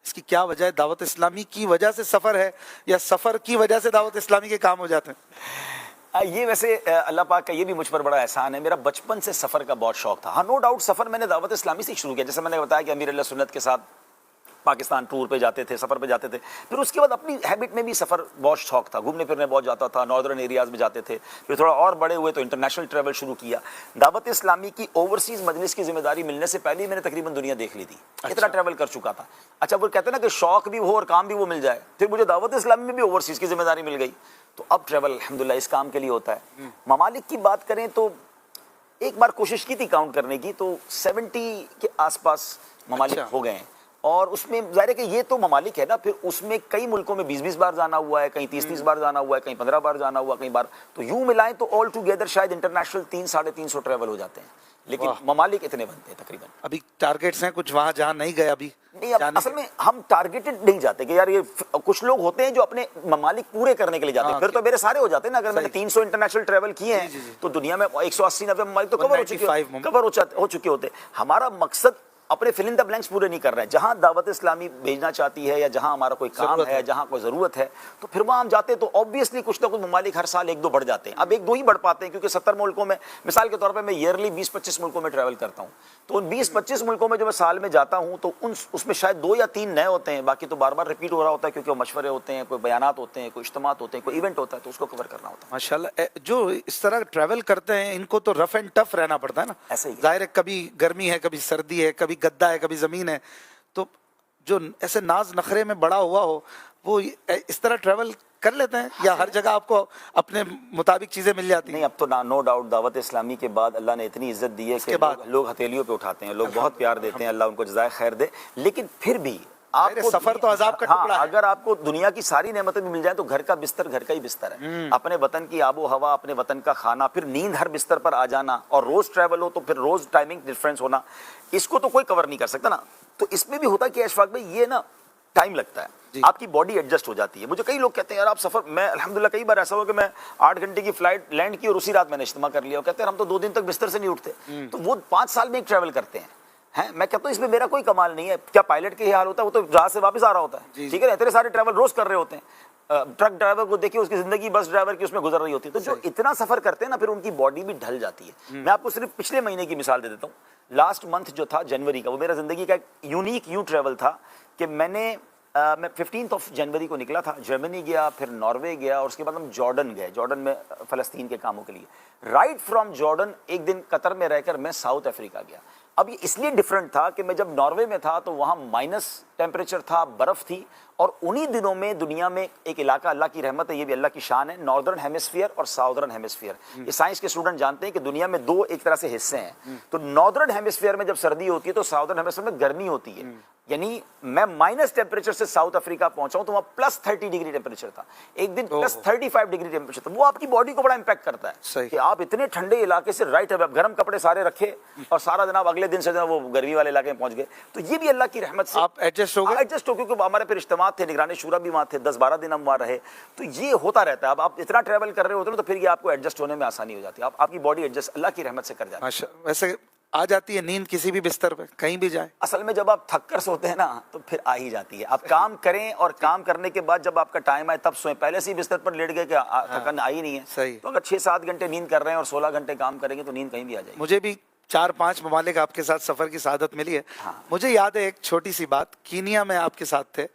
اس کی کیا وجہ ہے؟ دعوت اسلامی کی وجہ سے سفر ہے یا سفر کی وجہ سے دعوت اسلامی کے کام ہو جاتے ہیں؟ یہ ویسے اللہ پاک کا یہ بھی مجھ پر بڑا احسان ہے. میرا بچپن سے سفر کا بہت شوق تھا. ہاں, نو ڈاؤٹ سفر میں نے دعوت اسلامی سے شروع کیا. جیسے میں نے بتایا کہ امیر علیہ سنت کے ساتھ پاکستان ٹور پہ جاتے تھے, سفر پہ جاتے تھے. پھر اس کے بعد اپنی ہیبٹ میں بھی سفر بہت شوق تھا, گھومنے پھرنے بہت جاتا تھا, ناردرن ایریاز میں جاتے تھے. پھر تھوڑا اور بڑے ہوئے تو انٹرنیشنل ٹریول شروع کیا. دعوت اسلامی کی اوورسیز مجلس کی ذمہ داری ملنے سے پہلے ہی میں نے تقریباً دنیا دیکھ لی تھی. اتنا ٹریول کر چکا تھا. اچھا, وہ کہتے ہیں نا کہ شوق بھی ہو اور کام بھی وہ مل جائے. پھر مجھے دعوت اسلامی میں بھی اوورسیز کی ذمہ داری مل گئی. تو اب ٹریول الحمدللہ اس کام کے لیے ہوتا ہے. ممالک کی بات کریں تو ایک بار کوشش کی تھی کاؤنٹ کرنے کی تو 70 کے آس پاس ممالک ہو گئے ہیں، اور اس میں ظاہر ہے کہ یہ تو ممالک ہے نا، پھر اس میں کئی ملکوں میں 20 بار جانا ہوا ہے، کہیں 30 بار جانا ہوا ہے، کہیں 15 بار جانا ہوا، کئی بار، تو یوں ملائیں تو آل ٹوگیدر شاید انٹرنیشنل 300-350 ٹریول ہو جاتے ہیں، لیکن ممالک اتنے بنتے ہیں تقریباً. ابھی ٹارگیٹس ہیں کچھ وہاں جہاں نہیں گئے ابھی؟ نہیں، اب اصل میں ہم ٹارگیٹڈ نہیں جاتے کہ یار یہ کچھ لوگ ہوتے ہیں جو اپنے ممالک پورے کرنے کے لیے جاتے ہیں، پھر تو میرے سارے ہو جاتے ہیں نا. اگر میں نے 300 انٹرنیشنل ٹریول کیے ہیں تو دنیا میں 180-90 ممالک تو کور ہو چکے ہوتے. ہمارا مقصد اپنے فل ان دا بلینکس پورے نہیں کر رہے ہیں. جہاں دعوت اسلامی بھیجنا چاہتی ہے یا جہاں ہمارا کوئی کام ہے، جہاں کوئی ضرورت ہے، تو پھر وہاں ہم جاتے ہیں. تو آبویسلی کچھ نہ کچھ ممالک ہر سال 1-2 بڑھ جاتے ہیں. اب 1-2 ہی بڑھ پاتے ہیں کیونکہ 70 ملکوں میں، مثال کے طور پہ میں ایئرلی 20-25 ملکوں میں ٹریول کرتا ہوں. تو ان 20-25 ملکوں میں جو میں سال میں جاتا ہوں تو اس میں شاید 2 یا 3 نئے ہوتے ہیں، باقی تو بار بار ریپیٹ ہو رہا ہوتا ہے کیونکہ وہ مشورے ہوتے ہیں، کوئی بیانات ہوتے ہیں، کوئی اجتماعات ہوتے ہیں، کوئی ایونٹ ہوتا ہے، تو اس کو کور کرنا ہوتا ہے. ماشاءاللہ. جو اس طرح ٹریول کرتے ہیں ان کو تو رف اینڈ ٹف رہنا پڑتا ہے نا. ایسے ہی ظاہر ہے کبھی گرمی ہے، کبھی سردی ہے، کبھی گدا ہے، کبھی زمین ہے. تو جو ایسے ناز نخرے میں بڑا ہوا ہو وہ اس طرح ٹریول کر لیتے ہیں یا ہر جگہ آپ کو اپنے مطابق چیزیں مل جاتی ہیں؟ نہیں، اب تو نو ڈاؤٹ دعوت اسلامی کے بعد اللہ نے اتنی عزت دی ہے کہ لوگ ہتھیلیوں پہ اٹھاتے ہیں، لوگ بہت پیار دیتے ہیں، اللہ ان کو جزائے خیر دے. لیکن پھر بھی آپ کو سفر تو عذاب کا ٹکڑا ہے. اگر آپ کو دنیا کی ساری نعمتیں بھی مل جائیں تو گھر کا بستر گھر کا ہی بستر ہے. اپنے وطن کی آب و ہوا، اپنے وطن کا کھانا، پھر نیند ہر بستر پر آ جانا، اور روز ٹریول ہو تو پھر روز ٹائمنگ ڈفرینس ہونا، اس کو تو کوئی کور نہیں کر سکتا نا. تو اس میں بھی ہوتا کہ اشفاق بھائی یہ نا ٹائم لگتا ہے، آپ کی باڈی ایڈجسٹ ہو جاتی ہے. مجھے کئی لوگ کہتے ہیں یار آپ سفر، میں الحمدللہ کئی بار ایسا ہوا کہ میں 8 گھنٹے کی فلائٹ لینڈ کی اور اسی رات میں نے اجتماع کر لیا، اور کہتے ہیں ہم تو 2 دن تک بستر سے نہیں اٹھتے. تو وہ 5 سال میں ایک ٹریول کرتے ہیں. میں کہتا ہوں اس میں میرا کوئی کمال نہیں ہے. کیا پائلٹ کا یہ حال ہوتا ہے؟ وہ تو جہاز سے واپس آ رہا ہوتا ہے، ٹھیک ہے نا، اتنے سارے ٹریول روز کر رہے ہوتے ہیں. ٹرک ڈرائیور کو دیکھیے، اس کی زندگی بس ڈرائیور کی اس میں گزر رہی ہوتی ہے. تو جو اتنا سفر کرتے ہیں نا، پھر ان کی باڈی بھی ڈھل جاتی ہے. میں آپ کو صرف پچھلے مہینے کی مثال دے دیتا ہوں. لاسٹ منتھ جو تھا جنوری کا، وہ میرا زندگی کا ایک یونیک یوں ٹریول تھا کہ میں 15 جنوری کو نکلا تھا، جرمنی گیا، پھر ناروے گیا، اور اس کے بعد ہم جارڈن گئے. جارڈن میں فلسطین کے کاموں کے لیے. رائٹ فرام جارڈن ایک دن قطر میں رہ کر میں ساؤتھ افریقہ گیا. اب یہ اس لیے ڈفرنٹ تھا کہ میں جب ناروے میں تھا تو وہاں مائنس ٹیمپریچر تھا، برف تھی، اور انہی دنوں میں دنیا میں ایک علاقہ، اللہ کی رحمت ہے، یہ بھی اللہ کی شان ہے، ناردرن ہیمسفیئر اور ساؤدرن ہیمسفیئر. یہ سائنس کے اسٹوڈنٹ جانتے ہیں کہ دنیا میں 2 ایک طرح سے حصے ہیں. تو ناردرن ہیمسفیئر میں جب سردی ہوتی ہے تو ساؤدرن ہیمسفیئر میں گرمی ہوتی ہے. یعنی میں مائنس ٹیمپریچر سے ساؤتھ افریقہ پہنچا ہوں تو وہاں +30 ڈگری ٹیمپریچر تھا، ایک دن +35 ڈگری ٹیمپریچر تھا. وہ آپ کی باڈی کو بڑا امپیکٹ کرتا ہے کہ آپ اتنے ٹھنڈے علاقے سے رائٹ اب گرم کپڑے سارے رکھے اور سارا جناب اگلے دن سے وہ گرمی والے علاقے میں پہنچ گئے. تو یہ بھی اللہ کی رحمت سے آپ ایڈجسٹ ہو گئے. ایڈجسٹ ہو، کیونکہ ہمارے پھر اجتماعات تھے، نگران شورا بھی وہاں تھے، 10-12 دن ہم وہاں رہے. تو یہ ہوتا رہتا ہے. اب آپ اتنا ٹریول کر رہے ہوتے ہیں تو پھر یہ آپ کو ایڈجسٹ ہونے میں آسانی ہو جاتی ہے. آپ کی باڈی ایڈجسٹ اللہ کی رحمت سے کر جاتی ہے. ویسے آ جاتی ہے نیند کسی بھی بستر پہ کہیں بھی جائیں؟ اصل میں جب آپ تھک کر سوتے ہیں نا تو پھر آ ہی جاتی ہے. آپ کام کریں اور کام کرنے کے بعد جب آپ کا ٹائم آئے تب سوئیں. پہلے سے ہی بستر پر لیٹ گئے کہ تھکن آئی نہیں ہے. صحیح. تو اگر 6-7 گھنٹے نیند کر رہے ہیں اور 16 گھنٹے کام کریں گے تو نیند کہیں بھی آ جائے گی. مجھے بھی 4-5 ممالک آپ کے ساتھ سفر کی سعادت ملی ہے. مجھے یاد ہے ایک چھوٹی سی بات، کینیا میں آپ کے ساتھ تھے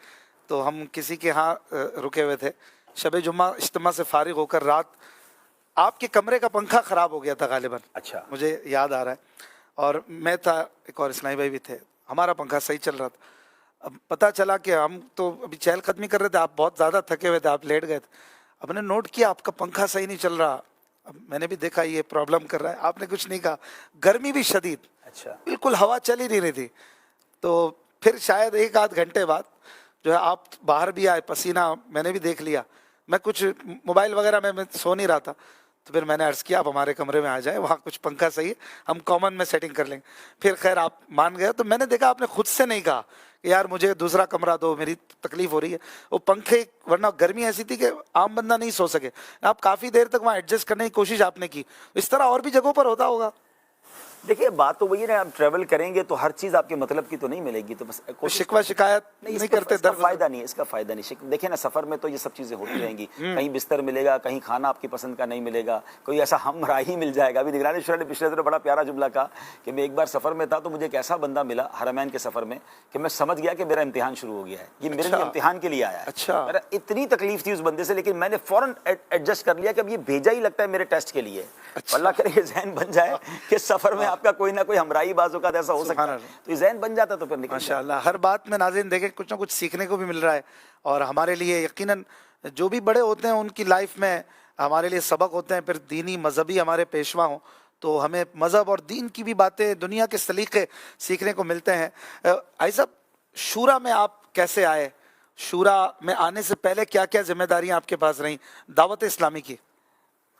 تو ہم کسی کے ہاں رکے ہوئے تھے. شب جمعہ اجتماع سے فارغ ہو کر رات آپ کے کمرے کا پنکھا خراب ہو گیا تھا غالباً. اچھا. مجھے یاد آ رہا ہے. اور میں تھا، ایک اور اسلامی بھائی بھی تھے. ہمارا پنکھا صحیح چل رہا تھا. اب پتہ چلا کہ ہم تو ابھی چہل قدمی کر رہے تھے، آپ بہت زیادہ تھکے ہوئے تھے، آپ لیٹ گئے تھے. اب نے نوٹ کیا آپ کا پنکھا صحیح نہیں چل رہا. اب میں نے بھی دیکھا یہ پرابلم کر رہا ہے. آپ نے کچھ نہیں کہا. گرمی بھی شدید، اچھا، بالکل ہوا چل ہی نہیں رہی تھی. تو پھر شاید 1-8 گھنٹے بعد جو ہے آپ باہر بھی آئے، پسینہ میں نے بھی دیکھ لیا. میں کچھ موبائل وغیرہ میں سو نہیں رہا تھا. تو پھر میں نے عرض کیا آپ ہمارے کمرے میں آ جائیں، وہاں کچھ پنکھا صحیح ہے، ہم کامن میں سیٹنگ کر لیں گے. پھر خیر آپ مان گئے. تو میں نے دیکھا آپ نے خود سے نہیں کہا کہ یار مجھے دوسرا کمرہ دو، میری تکلیف ہو رہی ہے. وہ پنکھے، ورنہ گرمی ایسی تھی کہ عام بندہ نہیں سو سکے. آپ کافی دیر تک وہاں ایڈجسٹ کرنے کی کوشش آپ نے کی. اس طرح اور بھی جگہوں پر ہوتا ہوگا. دیکھیے بات تو وہی ہے نا، آپ ٹریول کریں گے تو ہر چیز آپ کے مطلب کی تو نہیں ملے گی. تو بس شکوہ شکایت نہیں کرتے، اس کا فائدہ نہیں ہے، اس کا فائدہ نہیں. دیکھیں نا سفر میں تو یہ سب چیزیں ہوتی رہیں گی. کہیں بستر ملے گا، کہیں کھانا آپ کی پسند کا نہیں ملے گا، کوئی ایسا ہمراہی مل جائے گا. ابھی نگران شورا نے پچھلے دنوں بڑا پیارا جملہ کہا کہ میں ایک بار سفر میں تھا تو مجھے ایک ایسا بندہ ملا حرمین کے سفر میں کہ میں سمجھ گیا کہ میرا امتحان شروع ہو گیا ہے، یہ میرے لیے امتحان کے لیے آیا ہے. میرا اتنی تکلیف تھی اس بندے سے، لیکن میں نے فوراً ایڈجسٹ کر لیا کہ اب یہ بھیجا ہی لگتا ہے میرے ٹیسٹ کے لیے. اللہ کرے یہ ذہن بن جائے کہ سفر میں آپ کا کوئی نہ کوئی ہمراہی بازوں کا ایسا ہو سکتا ہے، تو یہ ذہن بن جاتا تو پھر نکل. ماشاءاللہ ہر بات میں ناظرین دیکھیں کچھ نہ کچھ سیکھنے کو بھی مل رہا ہے. اور ہمارے لیے یقیناً جو بھی بڑے ہوتے ہیں ان کی لائف میں ہمارے لیے سبق ہوتے ہیں. پھر دینی مذہبی ہمارے پیشوا ہوں تو ہمیں مذہب اور دین کی بھی باتیں، دنیا کے سلیقے سیکھنے کو ملتے ہیں۔ عائی صاحب، شورا میں آپ کیسے آئے؟ شورا میں آنے سے پہلے کیا کیا ذمہ داریاں آپ کے پاس رہیں دعوت اسلامی کی؟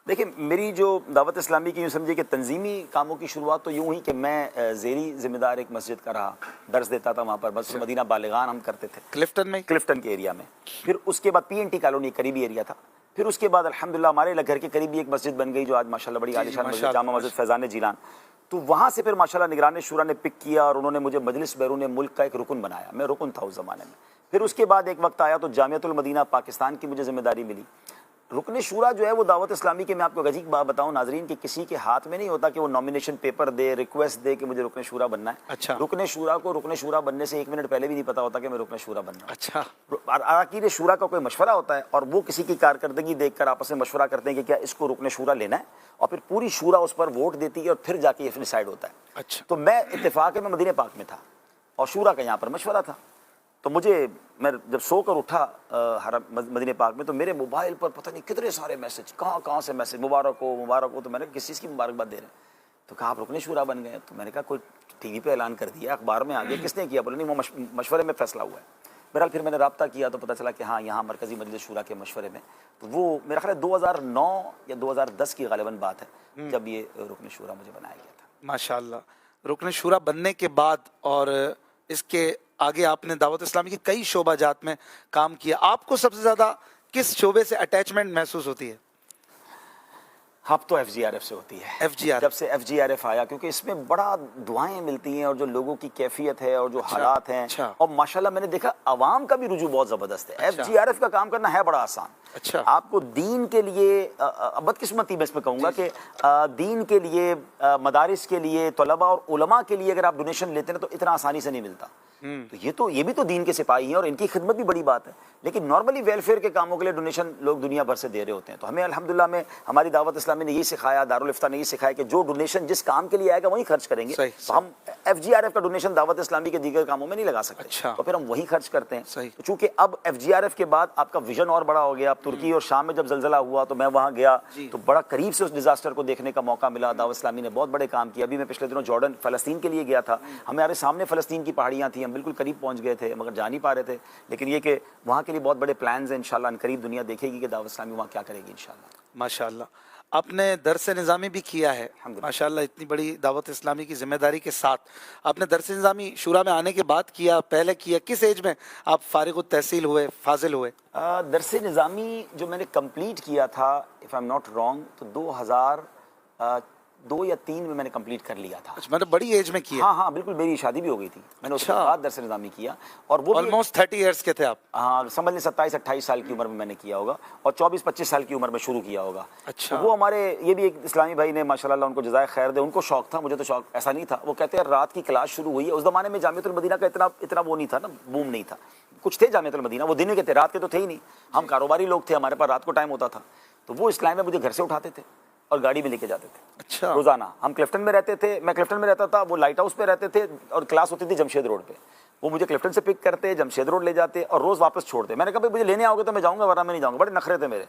دیکھیں، میری جو دعوت اسلامی کی یوں سمجھے کہ تنظیمی کاموں کی شروعات تو یوں ہی کہ میں زیری ذمہ دار ایک مسجد کا رہا، درس دیتا تھا وہاں پر، مسجد مدینہ بالغان ہم کرتے تھے کلفٹن میں؟ کلفٹن کے ایریا میں۔ پھر اس کے بعد PNT کالونی قریبی ایریا تھا۔ پھر اس کے بعد الحمدللہ ہمارے گھر کے قریبی ایک مسجد بن گئی جو آج ماشاءاللہ بڑی عالیشان مسجد، جامع مسجد فیضان جیلان۔ تو وہاں سے پھر ماشاءاللہ نگران شورا نے پک کیا اور انہوں نے مجھے مجلس بیرون ملک کا ایک رکن بنایا، میں رکن تھا اس زمانے میں۔ پھر اس کے بعد ایک وقت آیا تو جامعۃ المدینہ پاکستان کی مجھے ذمہ داری ملی۔ رکن شورا جو ہے وہ دعوت اسلامی کے، میں آپ کو عجیب بات بتاؤں ناظرین، کہ کسی کے ہاتھ میں نہیں ہوتا کہ وہ نامینیشن پیپر دے، ریکویسٹ دے کہ مجھے رکن شورا بننا ہے۔ اچھا۔ رکن شورا کو رکن شورا بننے سے 1 منٹ پہلے بھی نہیں پتا ہوتا کہ میں رکن شورا بننا ہوں۔ اچھا۔ اراکین شورا کا کوئی مشورہ ہوتا ہے اور وہ کسی کی کارکردگی دیکھ کر آپس میں مشورہ کرتے ہیں کہ کیا اس کو رکن شورا لینا ہے، اور پھر پوری شورا اس پر ووٹ دیتی ہے اور پھر جا کے یہ ڈیسائیڈ ہوتا ہے۔ اچھا۔ تو میں اتفاق ہے میں مدینہ پاک میں تھا اور شورا کا یہاں پر مشورہ تھا۔ تو میں جب سو کر اٹھا مدینہ پاک میں، تو میرے موبائل پر پتہ نہیں کتنے سارے میسج، کہاں سے میسج، مبارک ہو۔ تو میں نے کس چیز کی مبارکباد دے رہے ہیں؟ تو کہا آپ رکن شورا بن گئے۔ تو میں نے کہا کوئی ٹی وی پہ اعلان کر دیا، اخبار میں آ گیا، کس نے کیا؟ بولے نہیں، وہ مشورے میں فیصلہ ہوا ہے۔ بہرحال پھر میں نے رابطہ کیا تو پتہ چلا کہ ہاں یہاں مرکزی مجلس شورا کے مشورے میں، تو وہ میرا خیال ہے 2009 یا 2010 کی غالباً بات ہے جب یہ رکن شورا مجھے بنایا گیا تھا۔ ماشاءاللہ۔ رکن شورا بننے کے بعد اور اس کے آگے آپ نے دعوت اسلامی کی کئی شعبہ جات میں کام کیا، آپ کو سب سے زیادہ کس شعبے سے اٹیچمنٹ محسوس ہوتی ہے؟ اب تو FGRF سے ہوتی ہے۔ FGRF؟ جب سے FGRF آیا، کیونکہ اس میں بڑا دعائیں ملتی ہیں اور جو لوگوں کی کیفیت ہے اور جو حالات ہیں، اور ماشاءاللہ میں نے دیکھا عوام کا بھی رجوع بہت زبردست ہے۔ FGRF کا کام کرنا ہے بڑا آسان۔ اچھا۔ آپ کو دین کے لیے، بدقسمتی میں اس میں کہوں گا کہ دین کے لیے، مدارس کے لیے، طلباء اور علماء کے لیے اگر آپ ڈونیشن لیتے ہیں تو اتنا آسانی سے نہیں ملتا۔ تو یہ بھی تو دین کے سپاہی ہیں اور ان کی خدمت بھی بڑی بات ہے، لیکن نارملی ویلفیئر کے کاموں کے لیے ڈونیشن لوگ دنیا بھر سے دے رہے ہوتے ہیں۔ تو ہمیں الحمدللہ میں ہماری دعوت اسلامی نے یہ سکھایا، دارالفتہ نے یہ سکھایا کہ جو ڈونیشن جس کام کے لیے آئے گا وہیں خرچ کریں گے۔ تو ہم FGRF کا ڈونیشن دعوت اسلامی کے دیگر کاموں میں نہیں لگا سکتے، تو پھر ہم وہیں خرچ کرتے ہیں۔ تو چونکہ اب FGRF کے بعد آپ کا ویژن اور بڑا ہو گیا۔ اب ترکی اور شام میں جب زلزلہ ہوا تو میں وہاں گیا تو بڑا قریب سے اس ڈیزاسٹر کو دیکھنے کا موقع ملا۔ دعوت اسلامی نے بہت بڑے کام کیے۔ ابھی میں پچھلے دنوں جارڈن فلسطین کے لیے گیا تھا، ہمارے سامنے فلسطین کی پہاڑیاں تھیں، ہم بالکل قریب پہنچ گئے تھے مگر جا نہیں پا رہے تھے، لیکن یہ کہ وہاں کے لیے بہت بڑے پلانز ہیں۔ انشاءاللہ ان قریب دنیا دیکھے گی کہ دعوت اسلامی وہاں کیا کرے گی انشاءاللہ۔ ماشاءاللہ۔ آپ نے درس نظامی بھی کیا ہے ماشاءاللہ، اتنی بڑی دعوت اسلامی کی ذمہ داری کے ساتھ آپ نے درس نظامی شورا میں آنے کے بعد کیا، پہلے کیا؟ کس ایج میں آپ فارغ التحصیل ہوئے، فاضل ہوئے؟ درس نظامی جو میں نے کمپلیٹ کیا تھا if I am not wrong تو 2002 یا 2003 میں نے کمپلیٹ کر لیا تھا۔ مطلب بڑی ایج میں کیا؟ ہاں بالکل، میری شادی بھی ہو گئی تھی، میں نے اس کے بعد درس نظامی کیا، اور وہ آلموسٹ 30 ایئرس کے تھے آپ؟ ہاں سمجھ لیں 27-28 سال کی عمر میں نے کیا ہوگا، اور 24-25 سال کی عمر میں شروع کیا ہوگا۔ اچھا۔ وہ ہمارے یہ بھی ایک اسلامی بھائی نے ماشاء اللہ ان کو جزائے خیر دے، ان کو شوق تھا، مجھے تو شوق ایسا نہیں تھا۔ وہ کہتے ہیں رات کی کلاس شروع ہوئی ہے، اس زمانے میں جامعۃ المدینہ کا اتنا وہ نہیں تھا نا، بوم نہیں تھا، کچھ تھے جامعۃ المدینہ، وہ دن کے تھے، رات کے تو تھے ہی نہیں، ہم کاروباری لوگ تھے، ہمارے پاس رات کو ٹائم ہوتا تھا، تو وہ اسلام میں مجھے گھر سے اٹھاتے تھے اور گاڑی میں لے کے جاتے تھے۔ اچھا۔ روزانہ ہم کلفٹن میں رہتے تھے، میں کلفٹن میں رہتا تھا، وہ لائٹ ہاؤس پہ رہتے تھے، اور کلاس ہوتی تھی جمشید روڈ پہ۔ وہ مجھے کلفٹن سے پک کرتے، جمشید روڈ لے جاتے اور روز واپس چھوڑتے۔ میں نے کہا بھائی مجھے لینے آؤ گے تو میں جاؤں گا، ورنہ میں نہیں جاؤں گا۔ بڑے نخرے تھے میرے۔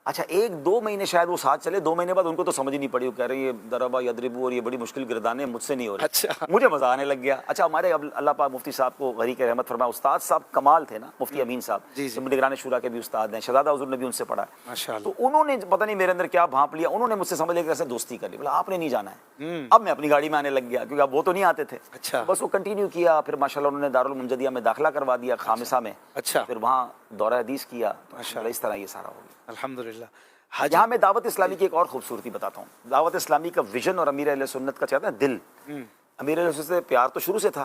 اچھا 1-2 مہینے شاید وہ ساتھ چلے، 2 مہینے بعد ان کو تو سمجھ ہی نہیں پڑی، وہ کہہ رہے ہیں یہ ضربا یضربو اور یہ بڑی مشکل گردانیں مجھ سے نہیں ہو رہی۔ اچھا۔ مجھے مزہ آنے لگ گیا۔ اچھا ہمارے اب اللہ پاک مفتی صاحب کو غریق رحمت فرمائے، استاد صاحب کمال تھے نا، مفتی امین صاحب نگران شورا کے بھی استاد ہیں، شہزادہ حضور نے بھی ان سے پڑھا ہے، تو انہوں نے پتہ نہیں میرے اندر کیا بھانپ لیا، انہوں نے مجھ سے سمجھ لیا کہ ایسے دوستی کر لی، بولا آپ نے نہیں جانا ہے۔ اب میں اپنی گاڑی میں آنے لگ گیا کیونکہ اب وہ تو نہیں آتے تھے۔ اچھا۔ بس وہ کنٹینیو کیا، پھر ماشاءاللہ انہوں نے دارالمنجدیہ میں داخلہ کروا دیا خامسہ میں۔ اچھا۔ پھر وہاں دورہ حدیث کیا، اس طرح یہ سارا ہو گیا الحمدللہ۔ یہاں میں دعوت اسلامی کی ایک اور خوبصورتی بتاتا ہوں۔ دعوت اسلامی کا ویژن اور امیر اہل سنت کا چاہتا ہے دل، امیر اہل سنت سے پیار تو شروع سے تھا،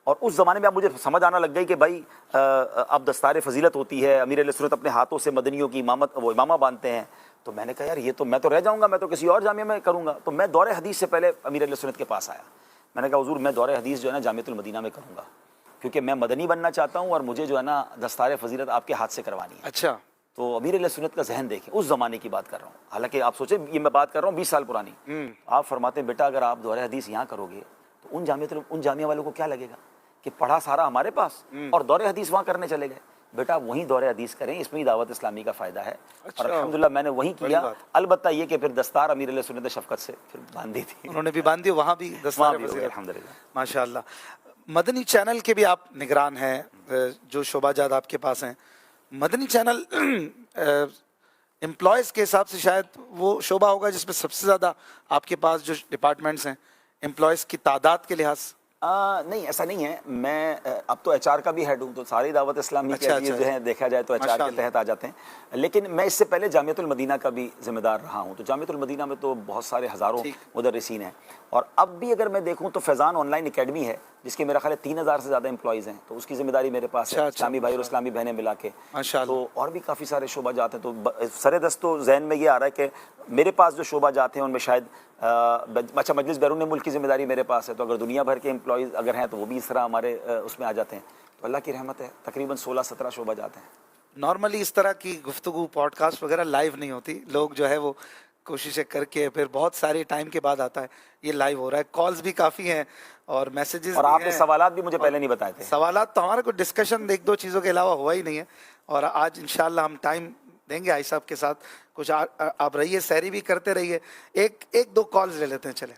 اور اس زمانے میں اب مجھے سمجھ آنا لگ گئی کہ بھائی اب دستار فضیلت ہوتی ہے، امیر اہل سنت اپنے ہاتھوں سے مدنیوں کی امامت وہ امامہ باندھتے ہیں، تو میں نے کہا یار یہ تو میں تو رہ جاؤں گا، میں تو کسی اور جامعہ میں کروں گا۔ تو میں دور حدیث سے پہلے امیر اہل سنت کے پاس آیا، میں نے کہا حضور میں دور حدیث جو ہے نا جامعۃ المدینہ میں کروں گا، کیونکہ میں مدنی بننا چاہتا ہوں اور مجھے جو ہے نا دستار فضیلت آپ کے ہاتھ سے کروانی ہے۔ اچھا۔ تو امیر اہل سنت کا ذہن دیکھیں، اس زمانے کی بات کر رہا ہوں، حالانکہ آپ سوچیں یہ میں بات کر رہا ہوں 20 سال پرانی۔ آپ فرماتے ہیں بیٹا اگر آپ دور حدیث یہاں کرو گے تو ان جامعہ والوں کو کیا لگے گا کہ پڑھا سارا ہمارے پاس اور دور حدیث وہاں کرنے چلے گئے۔ بیٹا وہیں دور حدیث کریں, اس میں ہی دعوت اسلامی کا فائدہ ہے. اچھا. اور الحمدللہ میں نے وہیں کیا. البتہ یہ کہ پھر دستار امیر علیہ سنت شفقت سے پھر باندھی تھی, انہوں نے بھی باندھی, وہاں بھی دستار وزیر. الحمدللہ. ماشاء اللہ. مدنی چینل کے بھی آپ نگران ہیں, جو شعبہ جات آپ کے پاس ہیں. مدنی چینل امپلائیز کے حساب سے شاید وہ شعبہ ہوگا جس میں سب سے زیادہ آپ کے پاس جو ڈپارٹمنٹس ہیں امپلائیز کی تعداد کے لحاظ سے. نہیں ایسا نہیں ہے, میں اب تو ایچ آر کا بھی ہیڈ ہوں, تو ساری دعوت اسلامی کے جو ہے دیکھا جائے تو ایچ آر کے تحت آ جاتے ہیں. لیکن میں اس سے پہلے جامعۃ المدینہ کا بھی ذمہ دار رہا ہوں, تو جامعۃ المدینہ میں تو بہت سارے ہزاروں مدرسین ہیں. اور اب بھی اگر میں دیکھوں تو فیضان آن لائن اکیڈمی ہے جس کے میرا خیال ہے 3000 سے زیادہ امپلائیز ہیں, تو اس کی ذمہ داری میرے پاس ہے, اسلامی بھائی اور اسلامی بہنیں ملا کے. تو اور بھی کافی سارے شعبہ جات ہیں, تو سر دست تو ذہن میں یہ آ رہا ہے کہ میرے پاس جو شعبہ جات ہیں ان میں شاید اچھا مجلس بیرون ملک کی ذمہ داری میرے پاس ہے, تو اگر دنیا بھر کے امپلائیز اگر ہیں تو وہ بھی اس طرح ہمارے اس میں آ جاتے ہیں. تو اللہ کی رحمت ہے, تقریباً 16-17 شعبہ جات ہیں. نارملی اس طرح کی گفتگو پوڈ کاسٹ وغیرہ لائیو نہیں ہوتی, لوگ جو ہے وہ کوششیں کر کے پھر بہت سارے ٹائم کے بعد آتا ہے, یہ لائیو ہو رہا ہے. کالز بھی کافی ہیں اور میسیجز, اور آپ نے سوالات بھی مجھے پہلے نہیں بتائے تھے. سوالات تو ہمارا کوئی ڈسکشن ایک دو چیزوں کے علاوہ ہوا ہی نہیں ہے, اور آج انشاءاللہ ہم ٹائم دیں گے آئی صاحب کے ساتھ. کچھ آپ رہیے, سحری بھی کرتے رہیے, ایک دو کالز لے لیتے ہیں. چلیں.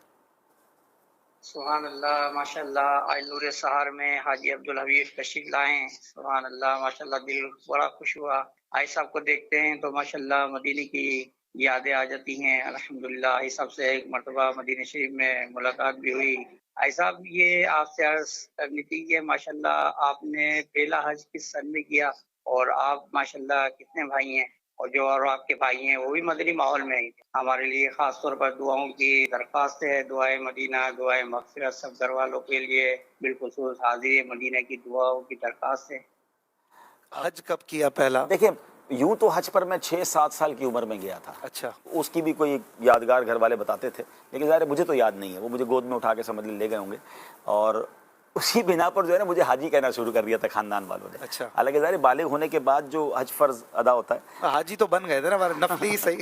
سبحان اللہ, ماشاء اللہ. آج نور سحر میں حاجی عبدالحبیب تشریف لائیں. سبحان اللہ, ماشاء اللہ, دل بڑا خوش ہوا. آج صاحب کو دیکھتے ہیں تو ماشاء اللہ مدینے کی یادیں آ جاتی ہیں. الحمدللہ آج صاحب سے ایک مرتبہ مدینہ شریف میں ملاقات بھی ہوئی. آج صاحب یہ آپ سے عرض کرنی تھی کہ ماشاء اللہ آپ نے پہلا حج کس سن میں کیا, اور آپ ماشاء اللہ کتنے بھائی ہیں, اور جو اور آپ کے بھائی ہیں وہ بھی مدنی ماحول میں ہیں. ہمارے لیے خاص طور پر دعاؤں کی درخواست ہے. دعائے مدینہ, دعائے مغفرت سب گھر والوں کے لیے بالخصوص حاضر مدینہ کی دعاؤں کی درخواست ہے. حج کب کیا پہلا؟ دیکھیں یوں تو حج پر میں 6-7 سال کی عمر میں گیا تھا. اچھا. اس کی بھی کوئی یادگار گھر والے بتاتے تھے, لیکن ظاہر ہے مجھے تو یاد نہیں ہے, وہ مجھے گود میں اٹھا کے سمجھ لے گئے ہوں گے, اور اسی بنا پر جو ہے نا مجھے حاجی کہنا شروع کر دیا تھا خاندان والوں نے. اچھا. حالانکہ ظاہر بالغ ہونے کے بعد جو حج فرض ادا ہوتا ہے, حاجی تو بن گئے تھے نا, نفلی صحیح.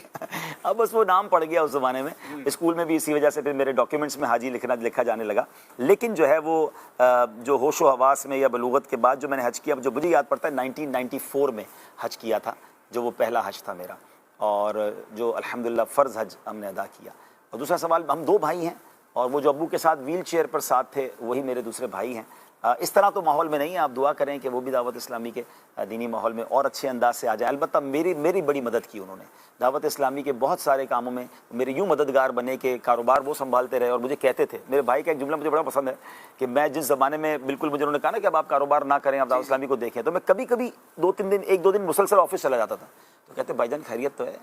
اب بس وہ نام پڑ گیا اس زمانے میں. اسکول میں بھی اسی وجہ سے پھر میرے ڈاکیومنٹس میں حاجی لکھا جانے لگا. لیکن جو ہے وہ جو ہوش و حواس میں یا بلوغت کے بعد جو میں نے حج کیا, جو مجھے یاد پڑتا ہے 1994 میں حج کیا تھا, جو وہ پہلا حج تھا میرا, اور جو الحمدللہ فرض حج ہم نے ادا کیا. اور دوسرا سوال, ہم 2 بھائی ہیں, اور وہ جو ابو کے ساتھ ویل چیئر پر ساتھ تھے وہی میرے دوسرے بھائی ہیں. اس طرح تو ماحول میں نہیں ہے. آپ دعا کریں کہ وہ بھی دعوت اسلامی کے دینی ماحول میں اور اچھے انداز سے آ جائے. البتہ میری بڑی مدد کی انہوں نے دعوت اسلامی کے بہت سارے کاموں میں. میرے یوں مددگار بنے کہ کاروبار وہ سنبھالتے رہے, اور مجھے کہتے تھے, میرے بھائی کا ایک جملہ مجھے بڑا پسند ہے کہ میں جس زمانے میں بالکل مجھے انہوں نے کہا نا کہ اب آپ کاروبار نہ کریں, آپ دعوت اسلامی کو دیکھیں, تو میں کبھی 1-2 دن مسلسل آفس چلا جاتا تھا. تو کہتے بھائی جان خیریت تو ہے,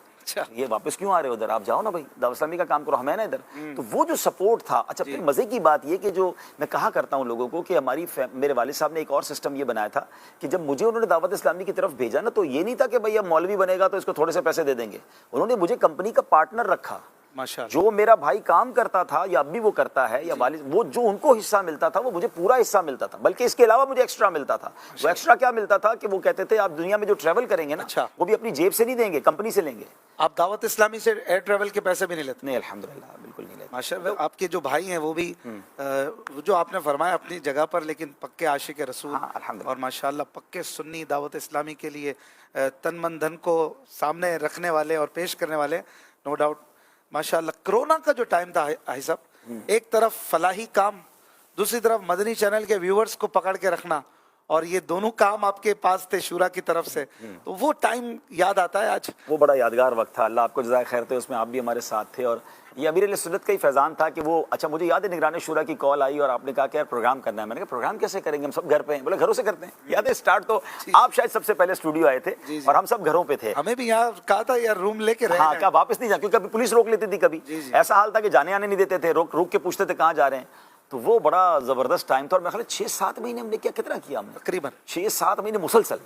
یہ واپس کیوں آ رہے ہو ادھر, آپ جاؤ نا بھائی, دعوت اسلامی کا کام کرو, ہم ہیں نا ادھر. تو وہ جو سپورٹ تھا. اچھا پھر مزے کی بات یہ کہ جو میں کہا کرتا ہوں لوگوں کو کہ میرے والد صاحب نے ایک اور سسٹم یہ بنایا تھا کہ جب مجھے انہوں نے دعوت اسلامی کی طرف بھیجا نا, تو یہ نہیں تھا کہ بھائی اب مولوی بنے گا تو اس کو تھوڑے سے پیسے دے دیں گے. انہوں نے مجھے کمپنی کا پارٹنر رکھا. جو میرا بھائی کام کرتا تھا یا اب بھی وہ کرتا ہے یا والد, وہ جو ان کو حصہ ملتا تھا وہ مجھے پورا حصہ ملتا تھا, بلکہ اس کے علاوہ مجھے ایکسٹرا ملتا تھا. وہ ایکسٹرا کیا ملتا تھا کہ وہ کہتے تھے آپ دنیا میں جو ٹریول کریں گے نا, وہ بھی اپنی جیب سے نہیں دیں گے, کمپنی سے لیں گے. آپ دعوت اسلامی سے ایئر ٹریول کے پیسے بھی نہیں لیتے؟ نہیں الحمدللہ بالکل نہیں لیتے. ماشاءاللہ. آپ کے جو بھائی ہیں وہ بھی جو آپ نے فرمایا اپنی جگہ پر, لیکن پکے عاشق رسول, اور ماشاءاللہ پکے سنی دعوت اسلامی کے لیے تن من دھن کو سامنے رکھنے والے اور پیش کرنے والے, نو ڈاؤٹ. ماشاءاللہ. کرونا کا جو ٹائم تھا حاجی صاحب, ایک طرف فلاحی کام, دوسری طرف مدنی چینل کے ویورز کو پکڑ کے رکھنا, اور یہ دونوں کام آپ کے پاس تھے شورا کی طرف سے, تو وہ ٹائم یاد آتا ہے آج. وہ بڑا یادگار وقت تھا, اللہ آپ کو جزائے خیر دے. اس میں آپ بھی ہمارے ساتھ تھے, اور یہ امیر علیہ سنت کا ہی فیضان تھا کہ وہ, اچھا مجھے یاد ہے نگران شورا کی کال آئی اور آپ نے کہا کہ یار پروگرام کرنا ہے. میں نے کہا پروگرام کیسے کریں گے, ہم سب گھر پہ ہیں. بولے گھروں سے کرتے ہیں. یاد ہے اسٹارٹ تو آپ شاید سب سے پہلے اسٹوڈیو آئے تھے اور ہم سب گھروں پہ تھے. ہمیں بھی یہاں کہا تھا یار روم لے کے رہے, ہاں کیا واپس نہیں جا, کیونکہ کبھی پولیس روک لیتی تھی, کبھی ایسا حال تھا کہ جانے آنے نہیں دیتے تھے, روک کے پوچھتے تھے کہاں جا رہے ہیں. تو وہ بڑا زبردست ٹائم تھا, اور میں خیال 6-7 مہینے ہم نے کتنا کیا, ہم نے تقریباً 6-7 مہینے مسلسل.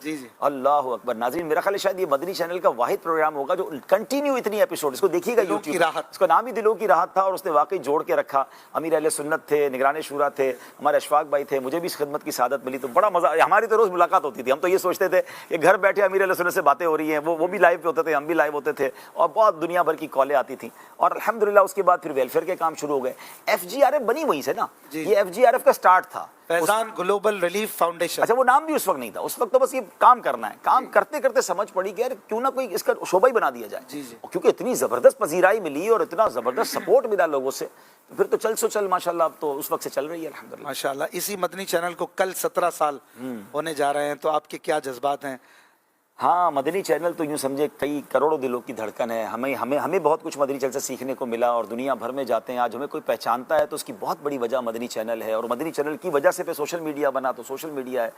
اللہ اکبر. ناظرین میرا خیال ہے شاید یہ مدنی چینل کا واحد پروگرام ہوگا جو کنٹینیو اتنی ایپیسوڈ, اس کو دیکھیے گا یوٹیوب, اس کا نام ہی دلوں کی راحت تھا, اور اس نے واقعی جوڑ کے رکھا. امیر اہل سنت تھے, نگران شورا تھے, ہمارے اشفاق بھائی تھے, مجھے بھی اس خدمت کی سعادت ملی. تو بڑا مزہ, ہماری تو روز ملاقات ہوتی تھی. ہم تو یہ سوچتے تھے کہ گھر بیٹھے امیر اہل سنت سے باتیں ہو رہی ہیں, وہ بھی لائیو پہ ہوتے تھے, ہم بھی لائیو ہوتے تھے, اور بہت دنیا بھر کی کالیں آتی تھیں. اور الحمدللہ اس کے بعد پھر ویلفیئر کے کام شروع ہو گئے. FGRA بنی وہیں سے نا, جی۔ یہ FGRF کا سٹارٹ تھا. فیضان گلوبل ریلیف فاؤنڈیشن. اچھا وہ نام بھی اس وقت نہیں تھا, اس وقت تو بس یہ کام کرنا ہے. کام کرتے کرتے سمجھ پڑی کہ یار کیوں نہ کوئی اس کا شعبہ ہی بنا دیا جائے. جی جی. کیونکہ اتنی زبردست پذیرائی ملی اور اتنا زبردست سپورٹ ملا لوگوں سے, پھر تو چل سو چل ماشاءاللہ. اب تو اس وقت سے چل رہی ہے الحمدللہ. ماشاءاللہ. اسی مدنی چینل کو کل 17 سال ہونے جا رہے ہیں, تو آپ کے کیا جذبات ہیں؟ ہاں مدنی چینل تو یوں سمجھے کئی کروڑوں دلوں کی دھڑکن ہے. ہمیں بہت کچھ مدنی چینل سے سیکھنے کو ملا, اور دنیا بھر میں جاتے ہیں آج ہمیں کوئی پہچانتا ہے تو اس کی بہت بڑی وجہ مدنی چینل ہے. اور مدنی چینل کی وجہ سے پھر سوشل میڈیا بنا, تو سوشل میڈیا ہے.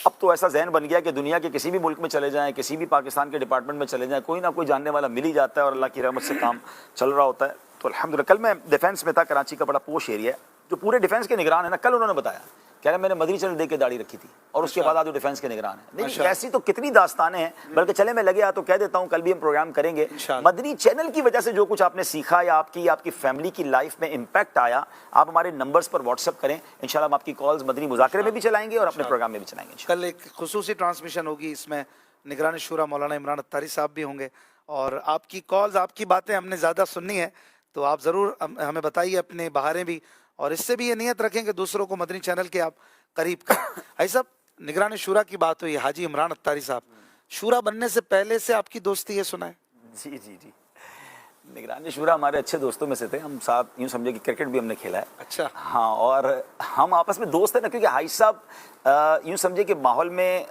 اب تو ایسا ذہن بن گیا کہ دنیا کے کسی بھی ملک میں چلے جائیں, کسی بھی پاکستان کے ڈپارٹمنٹ میں چلے جائیں, کوئی نہ کوئی جاننے والا مل ہی جاتا ہے, اور اللہ کی رحمت سے کام چل رہا ہوتا ہے. تو الحمدللہ. کل میں ڈیفینس میں تھا, کراچی کا بڑا پوش ایریا ہے جو پورے ڈیفینس کے نگران ہے نا. کل انہوں نے بتایا کہہ رہے میں نے مدنی چینل دیکھ کے داڑھی رکھی تھی, اور اس کے بعد آج وہ ڈیفینس کے نگران ہیں. لیکن ایسی تو کتنی داستانیں ہیں, بلکہ چلے میں لگے تو کہہ دیتا ہوں کل بھی ہم پروگرام کریں گے. مدنی چینل کی وجہ سے جو کچھ آپ نے سیکھا یا آپ کی فیملی کی لائف میں امپیکٹ آیا, آپ ہمارے نمبرز پر واٹس ایپ کریں, انشاءاللہ ہم آپ کی کالز مدنی مذاکرے میں بھی چلائیں گے اور اپنے پروگرام میں بھی چلائیں گے. کل ایک خصوصی ٹرانسمیشن ہوگی, اس میں نگران شورا مولانا عمران اتاری صاحب بھی ہوں گے, اور آپ کی کالز, آپ کی باتیں ہم نے زیادہ سننی ہے, تو آپ ضرور ہمیں بتائیے اپنے بہاریں بھی, اور اس سے بھی یہ نیت رکھیں کہ دوسروں کو مدنی چینل کے آپ قریب کریں. ایسا نگران شورا کی بات ہوئی, حاجی عمران اتاری صاحب, شورا بننے سے پہلے سے آپ کی دوستی ہے سنا ہے؟ جی جی جی. نگران شورا ہمارے اچھے دوستوں میں سے تھے. ہم ساتھ یوں سمجھے کہ کرکٹ بھی ہم نے کھیلا ہے. اچھا. ہاں, اور ہم آپس میں دوست ہیں نا, کیونکہ حاج صاحب یوں سمجھے کہ ماحول میں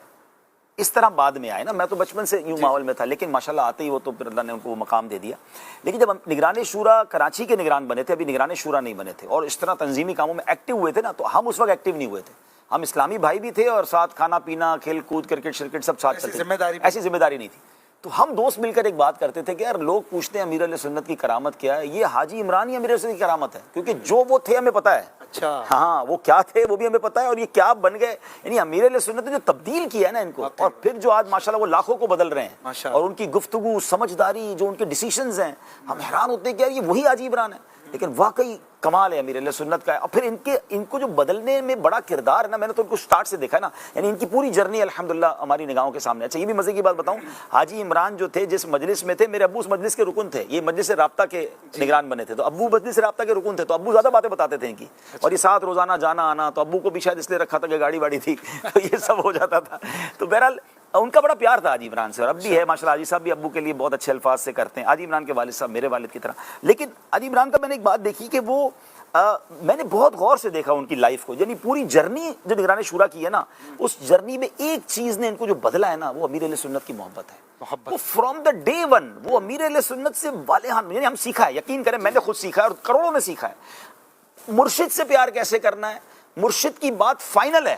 اس طرح بعد میں آئے نا. میں تو بچپن سے یوں ماحول میں تھا, لیکن ماشاءاللہ آتے ہی وہ تو پھر اللہ نے ان کو وہ مقام دے دیا. لیکن جب ہم نگران شورا کراچی کے نگران بنے تھے, ابھی نگران شورا نہیں بنے تھے, اور اس طرح تنظیمی کاموں میں ایکٹیو ہوئے تھے نا, تو ہم اس وقت ایکٹیو نہیں ہوئے تھے. ہم اسلامی بھائی بھی تھے, اور ساتھ کھانا پینا, کھیل کود, کرکٹ شرکٹ سب ساتھ کرتے تھے. ایسی ذمہ داری نہیں تھی. تو ہم دوست مل کر ایک بات کرتے تھے کہ یار لوگ پوچھتے ہیں امیر علیہ سنت کی کرامت کیا ہے, یہ حاجی عمران ہی امیر علیہ سنت کی کرامت ہے, کیونکہ جو وہ تھے ہمیں پتہ ہے. اچھا. ہاں وہ کیا تھے وہ بھی ہمیں پتہ ہے, اور یہ کیا بن گئے. یعنی امیر علیہ سنت نے جو تبدیل کیا ہے نا ان کو, اور پھر جو آج ماشاءاللہ وہ لاکھوں کو بدل رہے ہیں, اور ان کی گفتگو, سمجھداری, جو ان کے ڈیسیشنز ہیں, ہم حیران ہوتے ہیں کہ یار یہ وہی حاجی عمران ہے. لیکن واقعی کمال ہے امیر علیہ سنت کا ہے. اور پھر ان کو جو بدلنے میں بڑا کردار ہے نا, میں نے تو ان کو سٹارٹ سے دیکھا ہے نا, یعنی ان کی پوری جرنی الحمدللہ ہماری نگاہوں کے سامنے. اچھا یہ بھی مزے کی بات بتاؤں, حاجی عمران جو تھے جس مجلس میں تھے, میرے ابو اس مجلس کے رکن تھے. یہ مجلس رابطہ کے نگران بنے تھے, تو ابو مجلس رابطہ کے رکن تھے, تو ابو زیادہ باتیں بتاتے تھے ان کی, اور یہ ساتھ روزانہ جانا آنا. تو ابو کو بھی شاید اس لیے رکھا تھا کہ گاڑی واڑی تھی, تو یہ سب ہو جاتا تھا. تو بہرحال ان کا بڑا پیار تھا حاجی عمران سے, اور اب بھی ہے ماشاءاللہ. حاجی صاحب بھی ابو کے لیے بہت اچھے الفاظ سے کرتے ہیں. حاجی عمران کے والد صاحب میرے والد کی طرح. لیکن حاجی عمران کا میں نے ایک بات دیکھی کہ وہ میں نے بہت غور سے دیکھا ان کی لائف کو, یعنی پوری جرنی جو نگران شورا کی ہے نا, اس جرنی میں ایک چیز نے ان کو جو بدلا ہے نا, وہ امیر علیہ سنت کی محبت ہے. وہ فرام دا ڈے ون وہ امیر علیہ سنت سے والہان, یعنی ہم سیکھا ہے, یقین کریں میں نے خود سیکھا ہے, اور کروڑوں میں سیکھا ہے. مرشد سے پیار کیسے کرنا ہے, مرشد کی بات فائنل ہے,